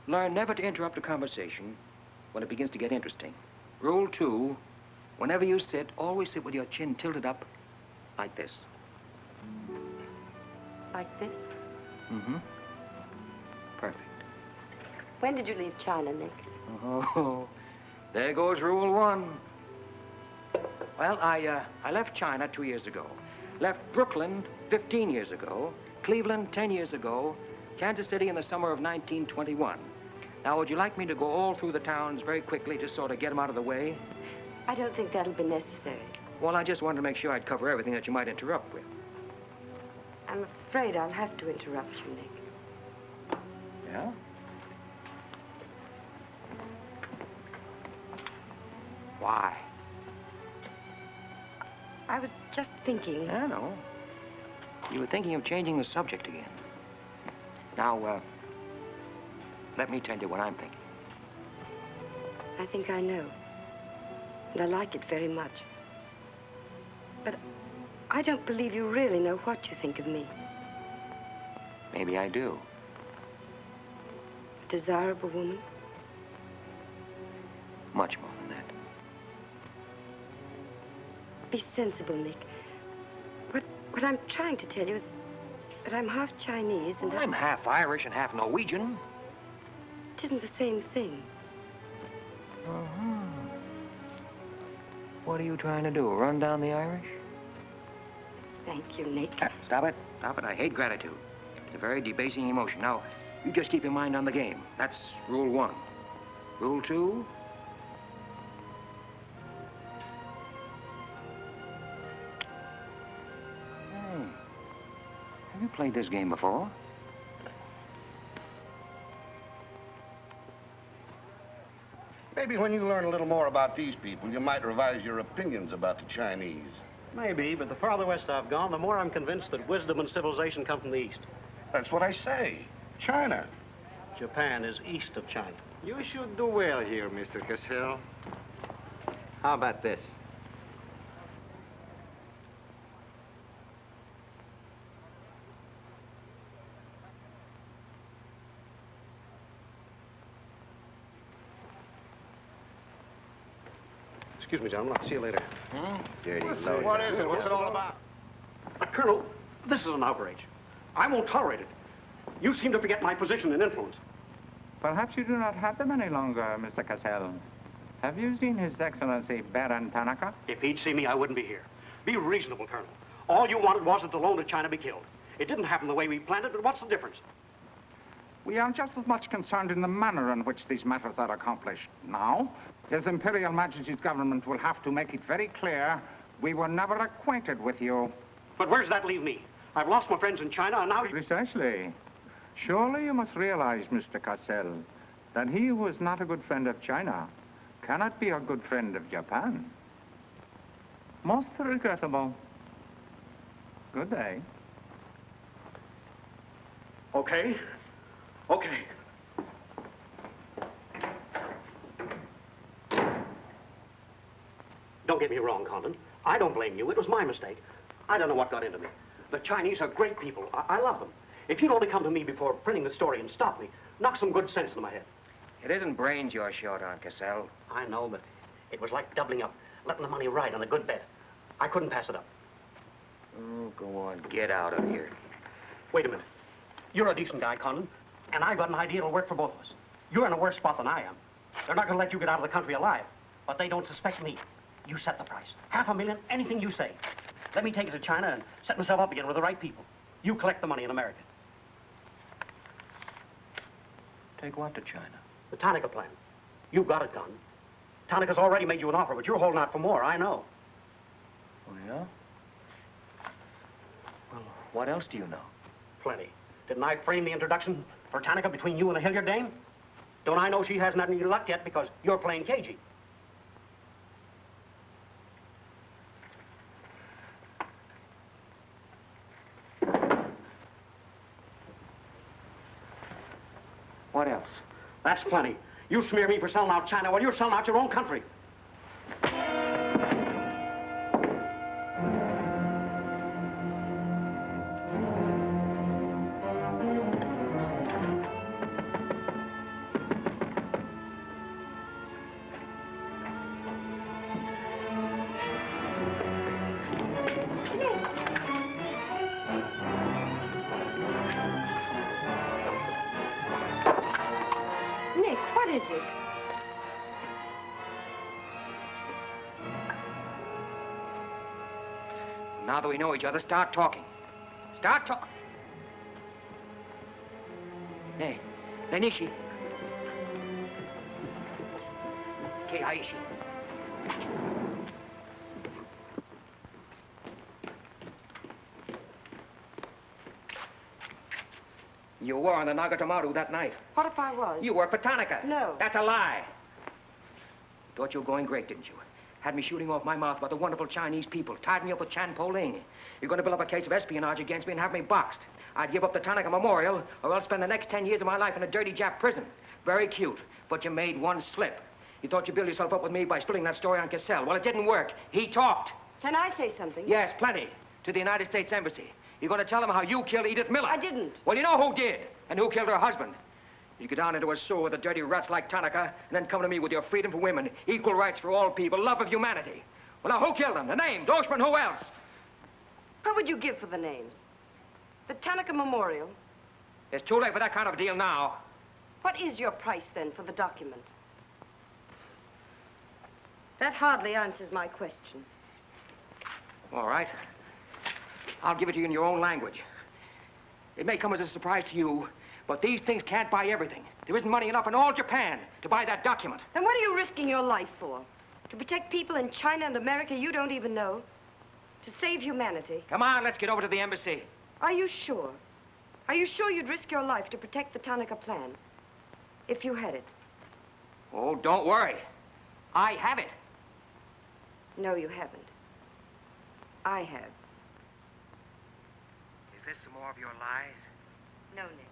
Learn never to interrupt a conversation when it begins to get interesting. Rule 2. Whenever you sit, always sit with your chin tilted up like this. Like this? Mm-hmm. Perfect. When did you leave China, Nick? Oh, there goes Rule 1. Well, I left China 2 years ago. Left Brooklyn 15 years ago. Cleveland 10 years ago. Kansas City in the summer of 1921. Now, would you like me to go all through the towns very quickly to sort of get them out of the way? I don't think that'll be necessary. Well, I just wanted to make sure I'd cover everything that you might interrupt with. I'm afraid I'll have to interrupt you, Nick. Yeah? Why? I was just thinking... I know. You were thinking of changing the subject again. Now, let me tell you what I'm thinking. I think I know. And I like it very much. But I don't believe you really know what you think of me. Maybe I do. A desirable woman? Much more than that. Be sensible, Nick. What I'm trying to tell you is that I'm half Chinese and... Well, I'm half Irish and half Norwegian. It isn't the same thing. Uh-huh. What are you trying to do, run down the Irish? Thank you, Nick. Stop it. Stop it. I hate gratitude. It's a very debasing emotion. Now, you just keep your mind on the game. That's rule 1. Rule 2... Have you played this game before? Maybe when you learn a little more about these people, you might revise your opinions about the Chinese. Maybe, but the farther west I've gone, the more I'm convinced that wisdom and civilization come from the east. That's what I say. China. Japan is east of China. You should do well here, Mr. Cassell. How about this? Excuse me, gentlemen. I'll see you later. Dirty load. What is it? What's it all about? Colonel, this is an outrage. I won't tolerate it. You seem to forget my position and influence. Perhaps you do not have them any longer, Mr. Cassell. Have you seen His Excellency Baron Tanaka? If he'd see me, I wouldn't be here. Be reasonable, Colonel. All you wanted was that the loan to China be killed. It didn't happen the way we planned it, but what's the difference? We are just as much concerned in the manner in which these matters are accomplished. Now, His Imperial Majesty's government will have to make it very clear we were never acquainted with you. But where does that leave me? I've lost my friends in China, and now... Precisely. Surely you must realize, Mr. Cassell, that he who is not a good friend of China cannot be a good friend of Japan. Most regrettable. Good day. Okay. Okay. Don't get me wrong, Condon. I don't blame you. It was my mistake. I don't know what got into me. The Chinese are great people. I love them. If you'd only come to me before printing the story and stop me, knock some good sense into my head. It isn't brains you're short on, Cassell. I know, but it was like doubling up, letting the money ride on a good bet. I couldn't pass it up. Oh, go on. Get out of here. Wait a minute. You're a decent guy, Condon, and I've got an idea that'll work for both of us. You're in a worse spot than I am. They're not going to let you get out of the country alive, but they don't suspect me. You set the price. $500,000, anything you say. Let me take it to China and set myself up again with the right people. You collect the money in America. Take what to China? The Tanaka plan. You've got it done. Tanaka's already made you an offer, but you're holding out for more, I know. Oh, yeah? Well, what else do you know? Plenty. Didn't I frame the introduction for Tanaka between you and the Hilliard dame? Don't I know she hasn't had any luck yet because you're playing cagey? What else? That's plenty. You smear me for selling out China while you're selling out your own country. Nick, what is it? Now that we know each other, start talking. Start talking. Hey, Nishi. Aishi. You were on the Nagatomaru that night. What if I was? You worked for Tanaka. No. That's a lie. Thought you were going great, didn't you? had me shooting off my mouth about the wonderful Chinese people, tied me up with Chan Po-Ling. You're going to build up a case of espionage against me and have me boxed. I'd give up the Tanaka Memorial, or else spend the next 10 years of my life in a dirty Jap prison. Very cute, but you made one slip. You thought you'd build yourself up with me by spilling that story on Cassell. Well, it didn't work. He talked. Can I say something? Yes, plenty. To the United States Embassy. You're going to tell them how you killed Edith Miller. I didn't. Well, you know who did, and who killed her husband. You get down into a sewer with the dirty rats like Tanaka, and then come to me with your freedom for women, equal rights for all people, love of humanity. Well, now, who killed them? The name, Doshman, who else? What would you give for the names? The Tanaka Memorial. It's too late for that kind of deal now. What is your price, then, for the document? That hardly answers my question. All right. I'll give it to you in your own language. It may come as a surprise to you, but these things can't buy everything. There isn't money enough in all Japan to buy that document. And what are you risking your life for? To protect people in China and America you don't even know? To save humanity? Come on, let's get over to the embassy. Are you sure? Are you sure you'd risk your life to protect the Tanaka plan? If you had it? Oh, don't worry. I have it. No, you haven't. I have. Is this some more of your lies? No, Nick.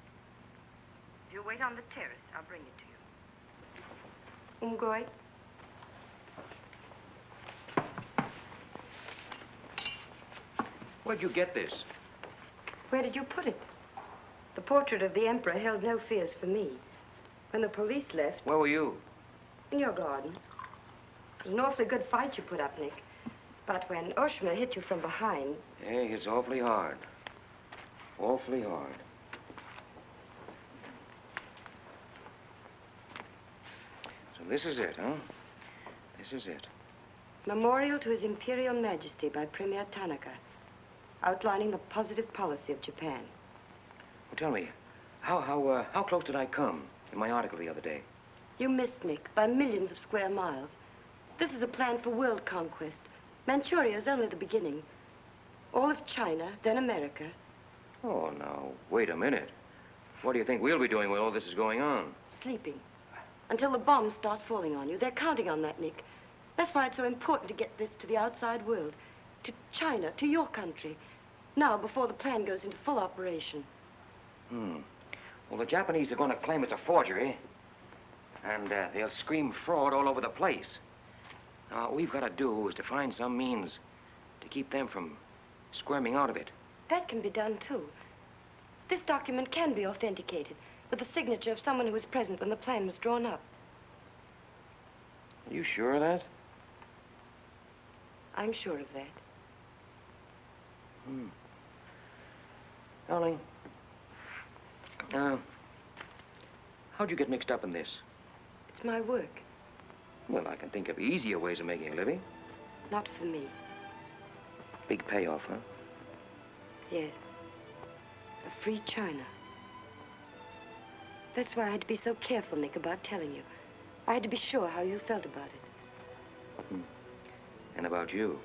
If you wait on the terrace, I'll bring it to you. Umgoy? Where'd you get this? Where did you put it? The portrait of the Emperor held no fears for me. When the police left... Where were you? In your garden. It was an awfully good fight you put up, Nick. But when Oshima hit you from behind... Hey, it's awfully hard. Awfully hard. So this is it, huh? This is it. Memorial to His Imperial Majesty by Premier Tanaka, outlining the positive policy of Japan. Well, tell me, how close did I come in my article the other day? You missed, Nick, by millions of square miles. This is a plan for world conquest. Manchuria is only the beginning. All of China, then America. Oh, now, wait a minute. What do you think we'll be doing when all this is going on? Sleeping. Until the bombs start falling on you. They're counting on that, Nick. That's why it's so important to get this to the outside world. To China, to your country. Now, before the plan goes into full operation. Well, the Japanese are going to claim it's a forgery. And they'll scream fraud all over the place. Now, what we've got to do is to find some means to keep them from squirming out of it. That can be done, too. This document can be authenticated with the signature of someone who was present when the plan was drawn up. Are you sure of that? I'm sure of that. Darling, how'd you get mixed up in this? It's my work. Well, I can think of easier ways of making a living. Not for me. Big payoff, huh? Yes. A free China. That's why I had to be so careful, Nick, about telling you. I had to be sure how you felt about it. And about you.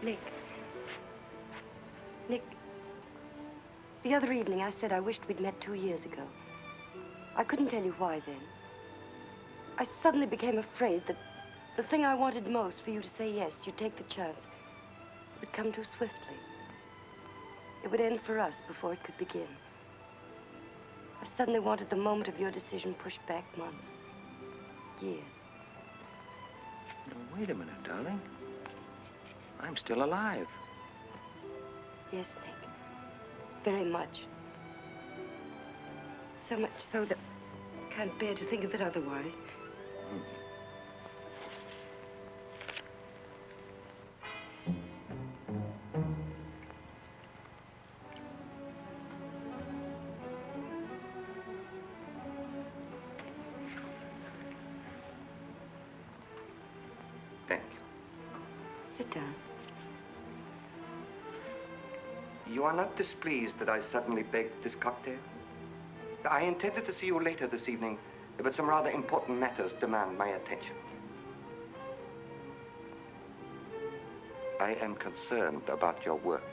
Nick. Nick, the other evening I said I wished we'd met 2 years ago. I couldn't tell you why then. I suddenly became afraid that the thing I wanted most for you to say yes, you'd take the chance, would come too swiftly. It would end for us before it could begin. I suddenly wanted the moment of your decision pushed back months, years. Now, wait a minute, darling. I'm still alive. Yes, Nick. Very much. So much so that I can't bear to think of it otherwise. Thank you. Sit down. You are not displeased that I suddenly begged this cocktail? I intended to see you later this evening, but some rather important matters demand my attention. I am concerned about your work.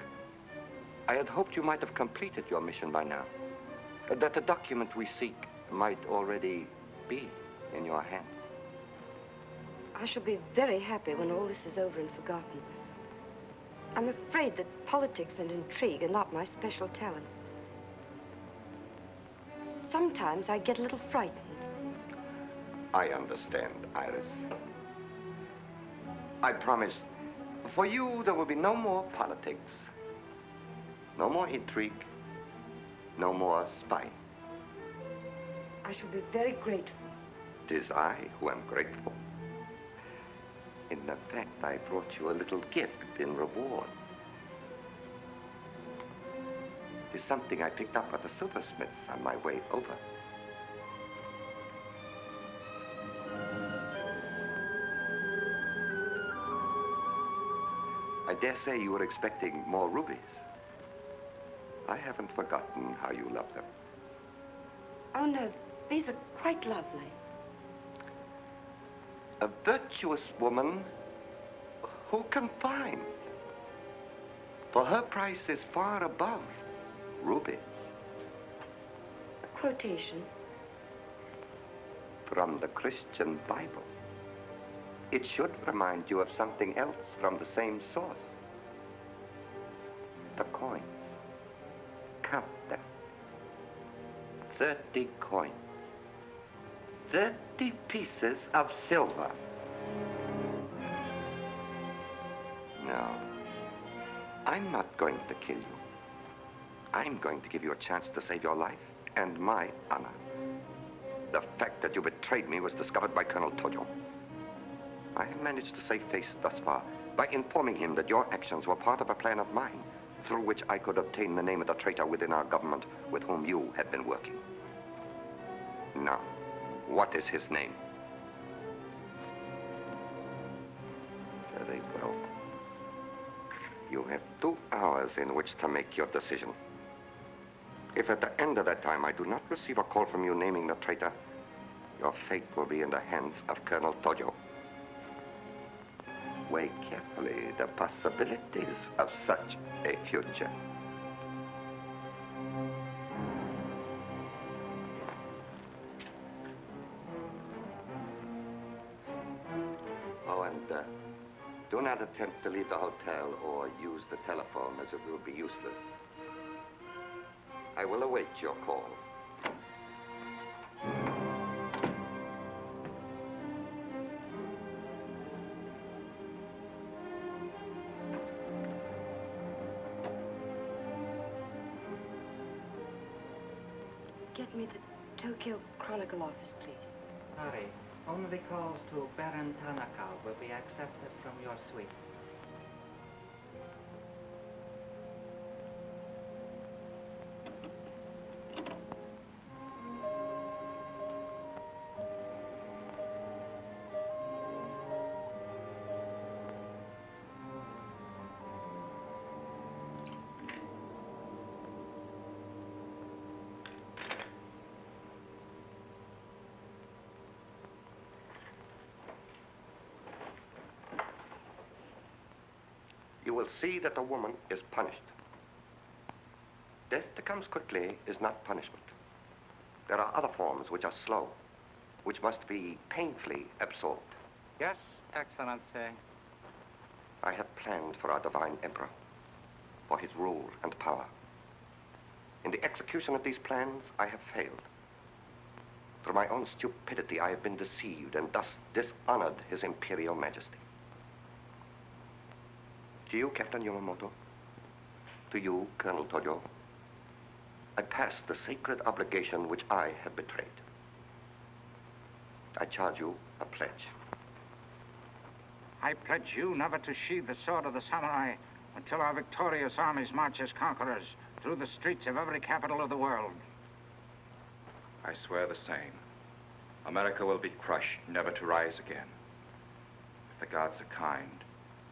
I had hoped you might have completed your mission by now, that the document we seek might already be in your hands. I shall be very happy when all this is over and forgotten. I'm afraid that politics and intrigue are not my special talents. Sometimes I get a little frightened. I understand, Iris. I promise, for you, there will be no more politics, no more intrigue, no more spying. I shall be very grateful. It is I who am grateful. In fact, I brought you a little gift in reward. It is something I picked up at the silversmith's on my way over. I dare say you were expecting more rubies. I haven't forgotten how you love them. Oh, no, these are quite lovely. A virtuous woman who can find. For her price is far above ruby. A quotation? From the Christian Bible. It should remind you of something else from the same source. The coins. Count them. 30 coins. 30 pieces of silver. No, I'm not going to kill you. I'm going to give you a chance to save your life and my honor. The fact that you betrayed me was discovered by Colonel Tojo. I have managed to save face thus far by informing him that your actions were part of a plan of mine through which I could obtain the name of the traitor within our government with whom you had been working. Now, what is his name? Very well. You have 2 hours in which to make your decision. If at the end of that time I do not receive a call from you naming the traitor, your fate will be in the hands of Colonel Tojo. Weigh carefully the possibilities of such a future. Oh, and do not attempt to leave the hotel or use the telephone, as it will be useless. I will await your call. Get me the Tokyo Chronicle office, please. Sorry, only calls to Baron Tanaka will be accepted from your suite. You will see that the woman is punished. Death that comes quickly is not punishment. There are other forms which are slow, which must be painfully absorbed. Yes, Excellency. I have planned for our divine emperor, for his rule and power. In the execution of these plans, I have failed. Through my own stupidity, I have been deceived and thus dishonored his imperial majesty. To you, Captain Yamamoto, to you, Colonel Tojo, I pass the sacred obligation which I have betrayed. I charge you a pledge. I pledge you never to sheathe the sword of the samurai until our victorious armies march as conquerors through the streets of every capital of the world. I swear the same. America will be crushed, never to rise again. If the gods are kind,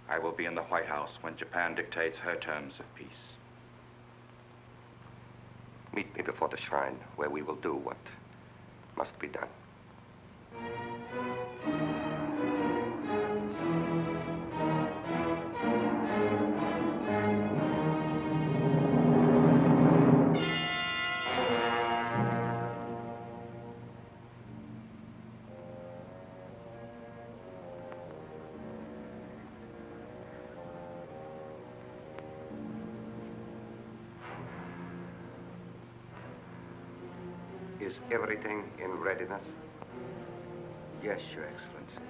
I will be in the White House when Japan dictates her terms of peace. Meet me before the shrine, where we will do what must be done. Is everything in readiness? Yes, Your Excellency.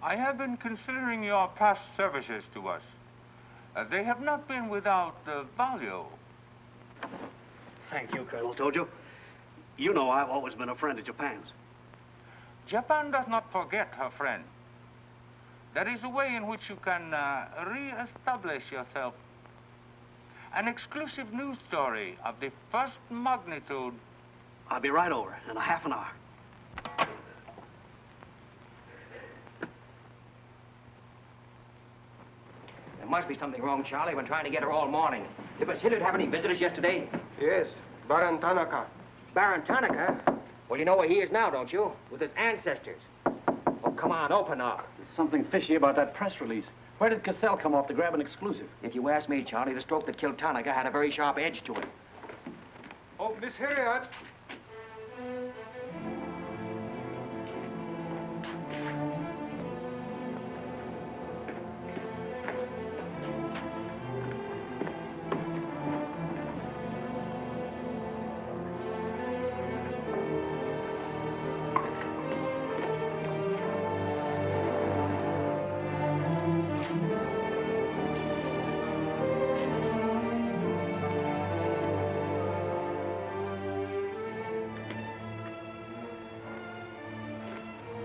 I have been considering your past services to us. They have not been without value. Thank you, Colonel Tojo. You know I've always been a friend of Japan's. Japan does not forget her friend. There is a way in which you can re-establish yourself. An exclusive news story of the first magnitude. I'll be right over in a half an hour. There must be something wrong, Charlie. I've been trying to get her all morning. Did Miss Hilliard have any visitors yesterday? Yes, Baron Tanaka. Baron Tanaka? Well, you know where he is now, don't you? With his ancestors. Oh, come on, open up. There's something fishy about that press release. Where did Cassell come off to grab an exclusive? If you ask me, Charlie, the stroke that killed Tanaka had a very sharp edge to it. Oh, Miss Hilliard.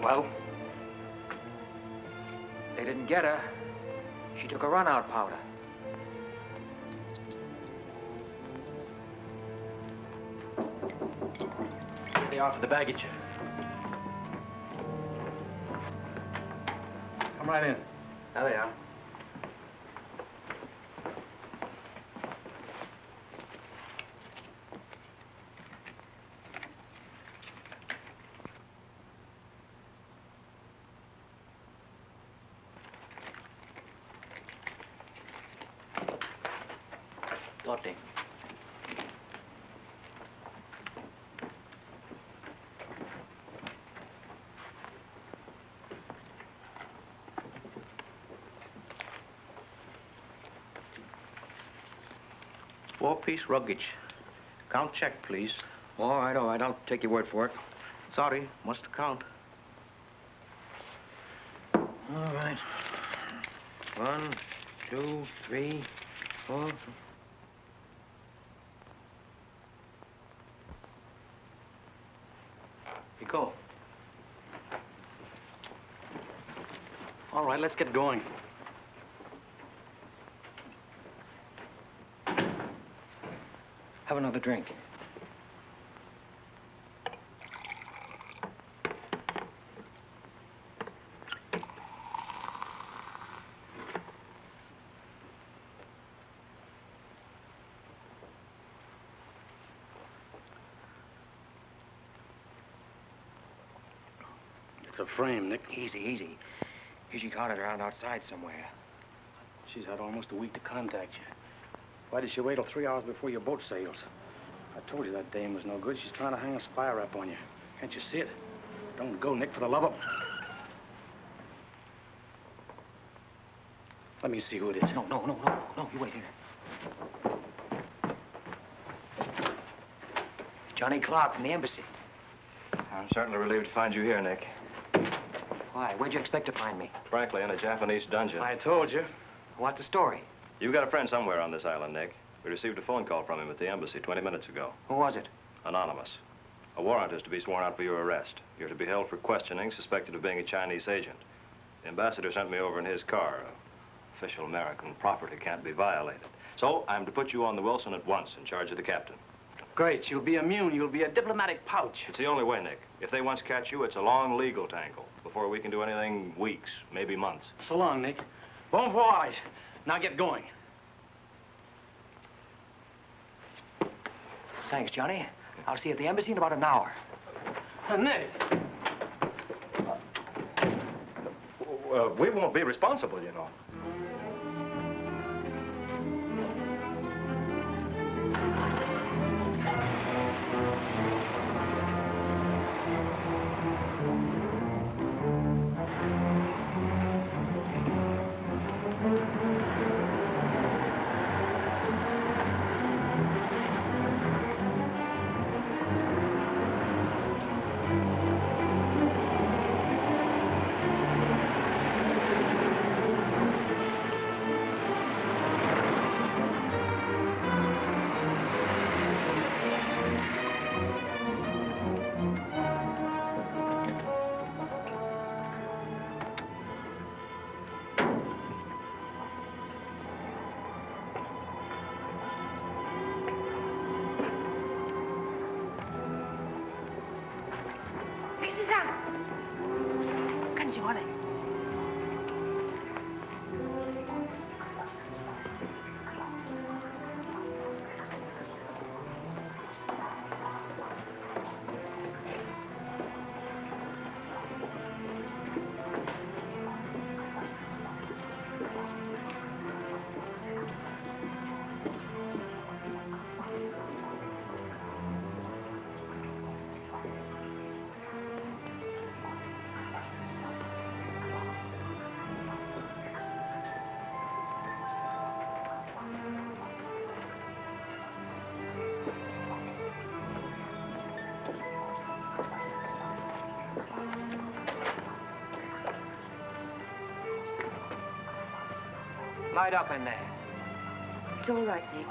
Well, they didn't get her. She took a run-out powder. Here they are for the baggage. Come right in. There they are. Dorothy. Four-piece luggage. Count check, please. All right, I'll take your word for it. Sorry, must count. All right. 1, 2, 3, 4. Go. All right, let's get going. Have another drink. It's a frame, Nick. Easy, easy. She caught it around outside somewhere. She's had almost a week to contact you. Why did she wait till 3 hours before your boat sails? I told you that dame was no good. She's trying to hang a spy rap on you. Can't you see it? Don't go, Nick, for the love of... Let me see who it is. No, you wait here. Johnny Clark from the embassy. I'm certainly relieved to find you here, Nick. Why? Where'd you expect to find me? Frankly, in a Japanese dungeon. I told you. What's the story? You've got a friend somewhere on this island, Nick. We received a phone call from him at the embassy 20 minutes ago. Who was it? Anonymous. A warrant is to be sworn out for your arrest. You're to be held for questioning, suspected of being a Chinese agent. The ambassador sent me over in his car. Official American property can't be violated. So I'm to put you on the Wilson at once in charge of the captain. Great. You'll be immune. You'll be a diplomatic pouch. It's the only way, Nick. If they once catch you, it's a long legal tangle. Before we can do anything, weeks, maybe months. So long, Nick. Bon voyage. Now get going. Thanks, Johnny. I'll see you at the embassy in about an hour. Nick! We won't be responsible, you know. Light up in there. It's all right, Nick.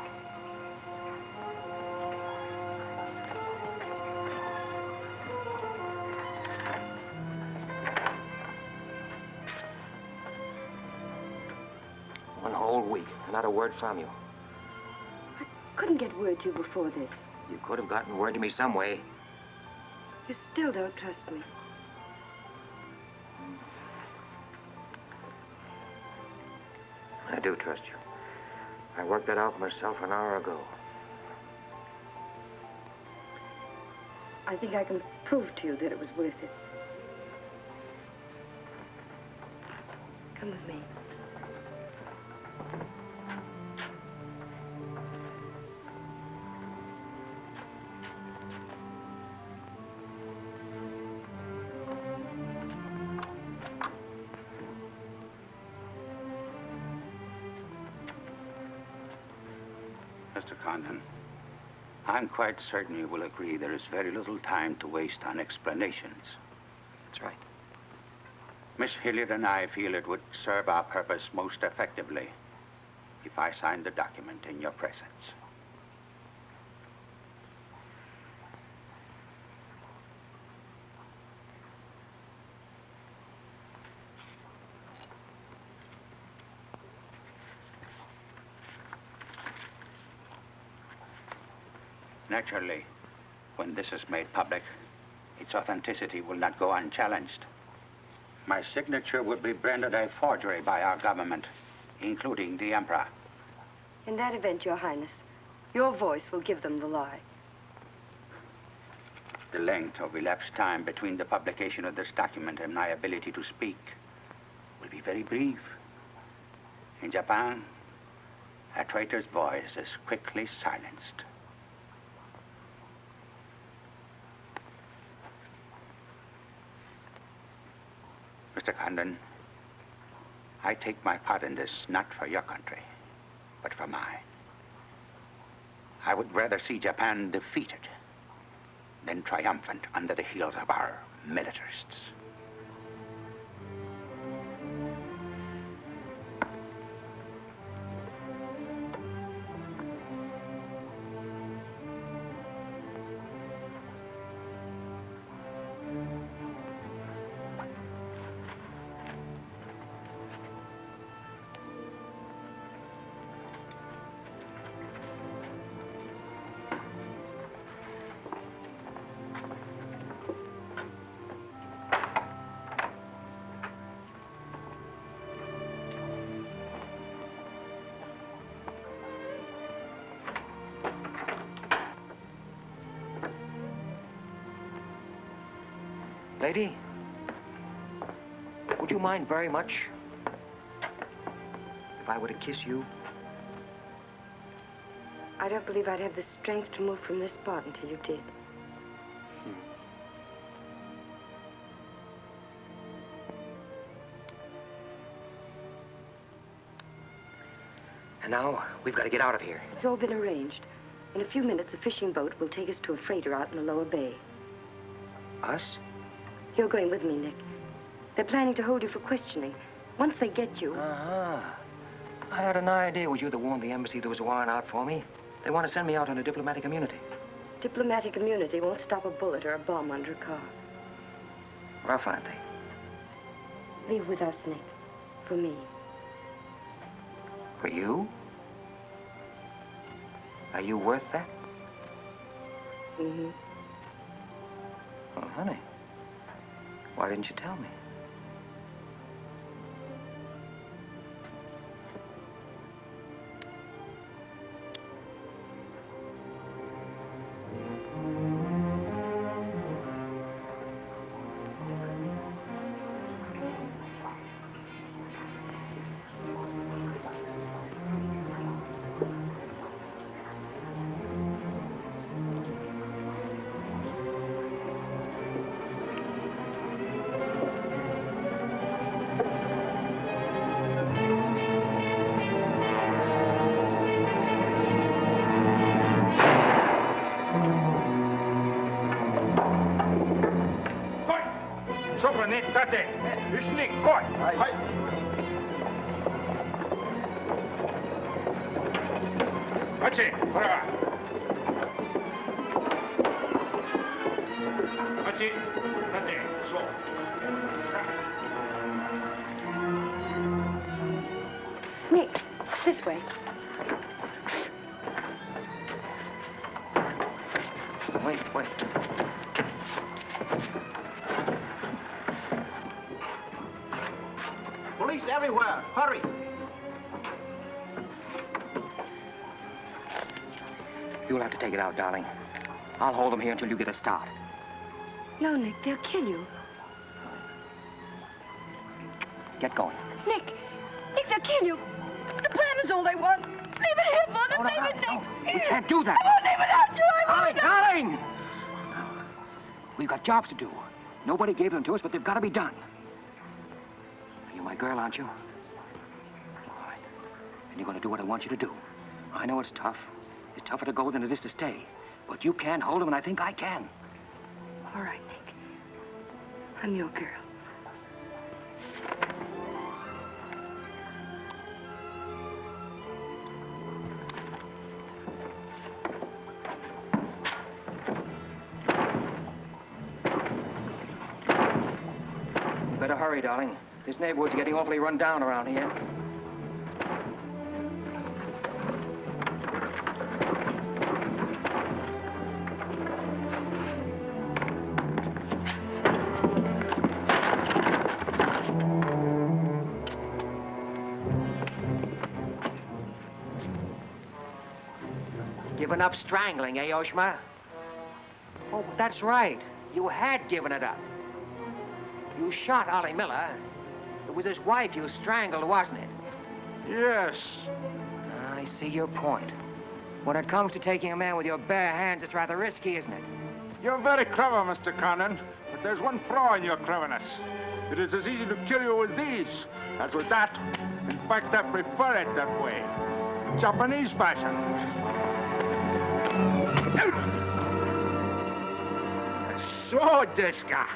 One whole week, not a word from you. I couldn't get word to you before this. You could have gotten word to me some way. You still don't trust me. I do trust you. I worked that out for myself an hour ago. I think I can prove to you that it was worth it. Come with me. Mr. Condon, I'm quite certain you will agree there is very little time to waste on explanations. That's right. Miss Hilliard and I feel it would serve our purpose most effectively if I signed the document in your presence. Naturally, when this is made public, its authenticity will not go unchallenged. My signature would be branded a forgery by our government, including the Emperor. In that event, Your Highness, your voice will give them the lie. The length of elapsed time between the publication of this document and my ability to speak will be very brief. In Japan, a traitor's voice is quickly silenced. Mr. Condon, I take my part in this not for your country, but for mine. I would rather see Japan defeated than triumphant under the heels of our militarists. Lady, would you mind very much if I were to kiss you? I don't believe I'd have the strength to move from this spot until you did. And now, we've got to get out of here. It's all been arranged. In a few minutes, a fishing boat will take us to a freighter out in the lower bay. Us? You're going with me, Nick. They're planning to hold you for questioning. Once they get you... Uh-huh. I had an idea it was you that warned the embassy there was a warrant out for me. They want to send me out on a diplomatic immunity. Diplomatic immunity won't stop a bullet or a bomb under a car. Rough, aren't they? Leave with us, Nick. For me. For you? Are you worth that? Mm-hmm. Oh, honey. Why didn't you tell me? Nick, this way. Wait. Police everywhere. Hurry. You'll have to take it out, darling. I'll hold them here until you get a start. No, Nick, they'll kill you. Get going. Nick, they'll kill you. The plan is all they want. Leave it here for them. Leave it, Nick. We can't do that. I won't leave without you. I won't. Darling! We've got jobs to do. Nobody gave them to us, but they've got to be done. You're my girl, aren't you? All right. And you're going to do what I want you to do. I know it's tough. It's tougher to go than it is to stay. But you can hold them, and I think I can. All right, Nick. I'm your girl. Better hurry, darling. This neighborhood's getting awfully run down around here. given up strangling, eh, Oshma? Oh, that's right. You had given it up. You shot Ollie Miller. It was his wife you strangled, wasn't it? Yes. I see your point. When it comes to taking a man with your bare hands, it's rather risky, isn't it? You're very clever, Mr. Condon, but there's one flaw in your cleverness. It is as easy to kill you with these as with that. In fact, I prefer it that way. Japanese fashion. So, Deska.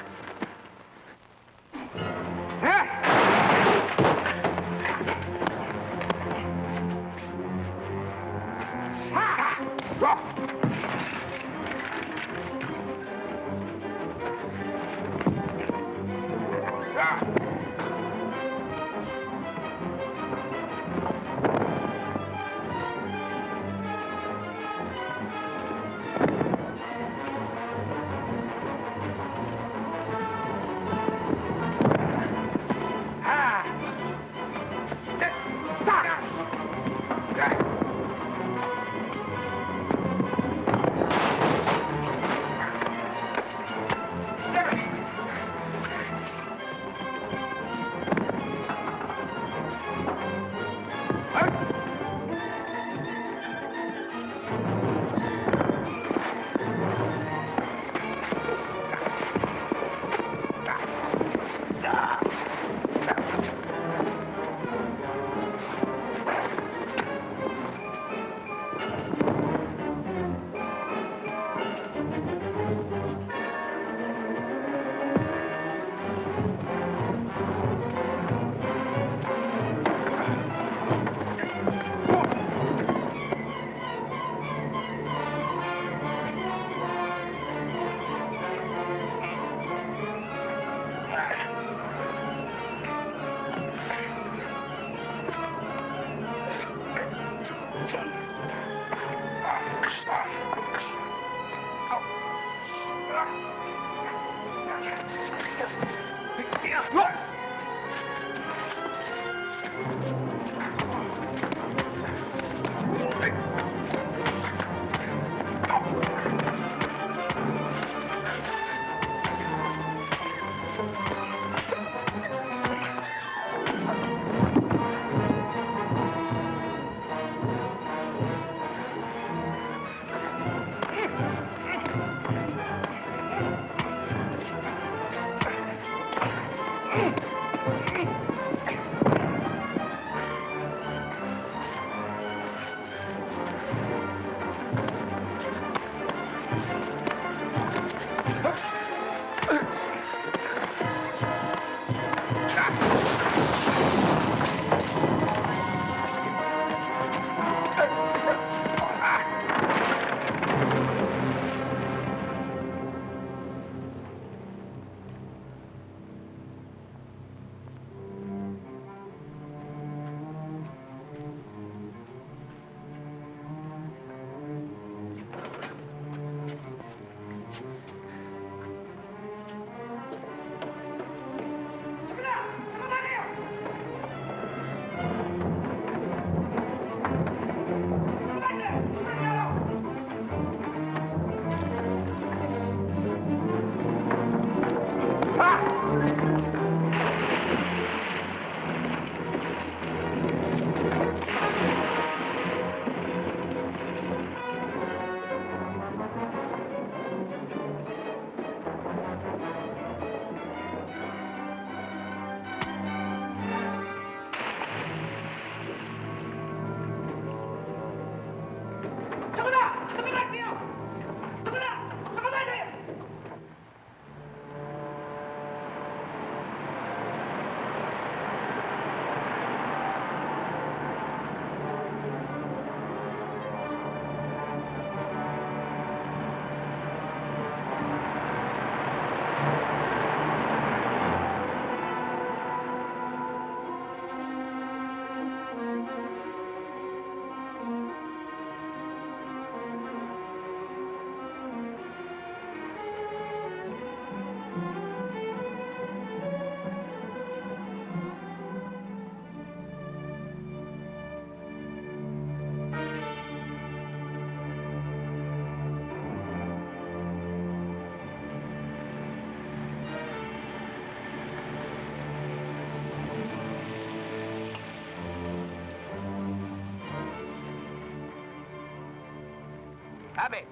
Abe,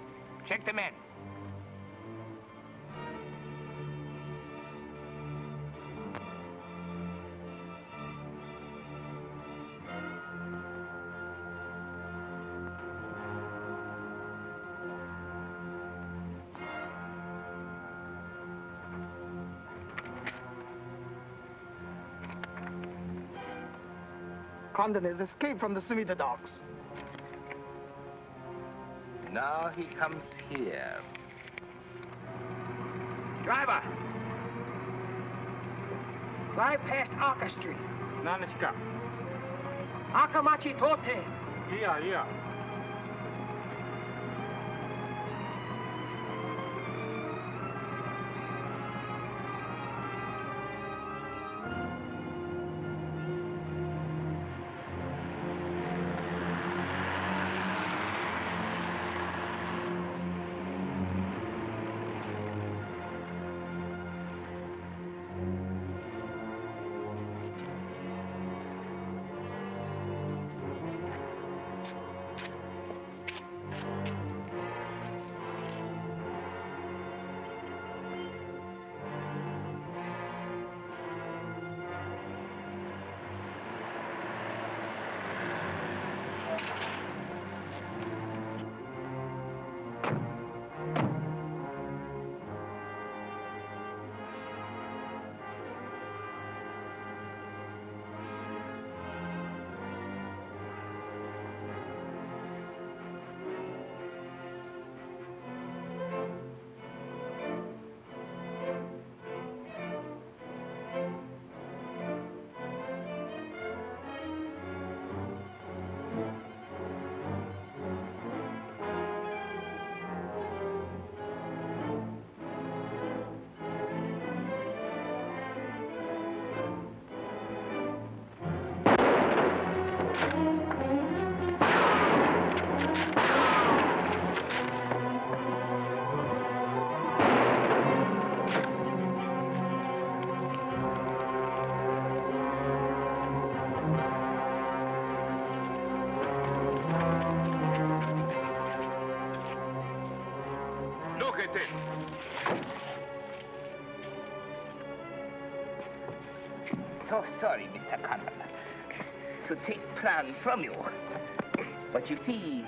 check the men. Condon has escaped from the Sumida docks. Now he comes here. Driver! Drive past Arca Street. Now let's go. Akamachi Tote. Yeah. So sorry, Mr. Condon, to take plan from you. But you see,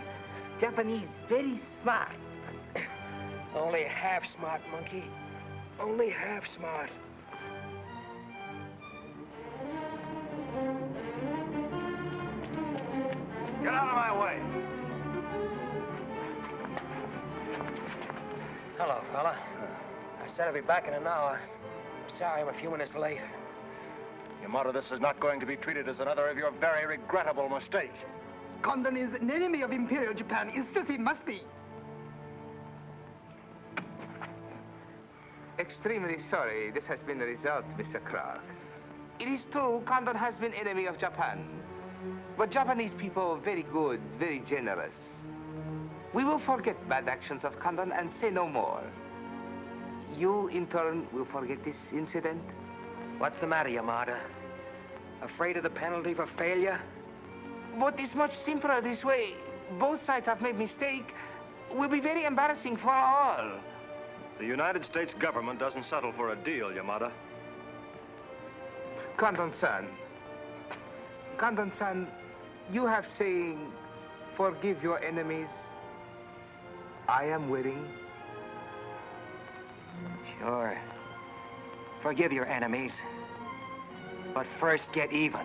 Japanese very smart. Only half smart, monkey. Only half smart. Get out of my way. Hello, fella. I said I'd be back in an hour. Sorry I'm a few minutes late. Yamato, this is not going to be treated as another of your very regrettable mistakes. Condon is an enemy of Imperial Japan. Insist it must be. Extremely sorry this has been the result, Mr. Clark. It is true, Condon has been enemy of Japan. But Japanese people are very good, very generous. We will forget bad actions of Condon and say no more. You, in turn, will forget this incident? What's the matter, Yamada? Afraid of the penalty for failure? But it's much simpler this way. Both sides have made mistake. Will be very embarrassing for all. The United States government doesn't settle for a deal, Yamada. Condon-san, you have saying, forgive your enemies. I am willing. Sure. Forgive your enemies. But first get even.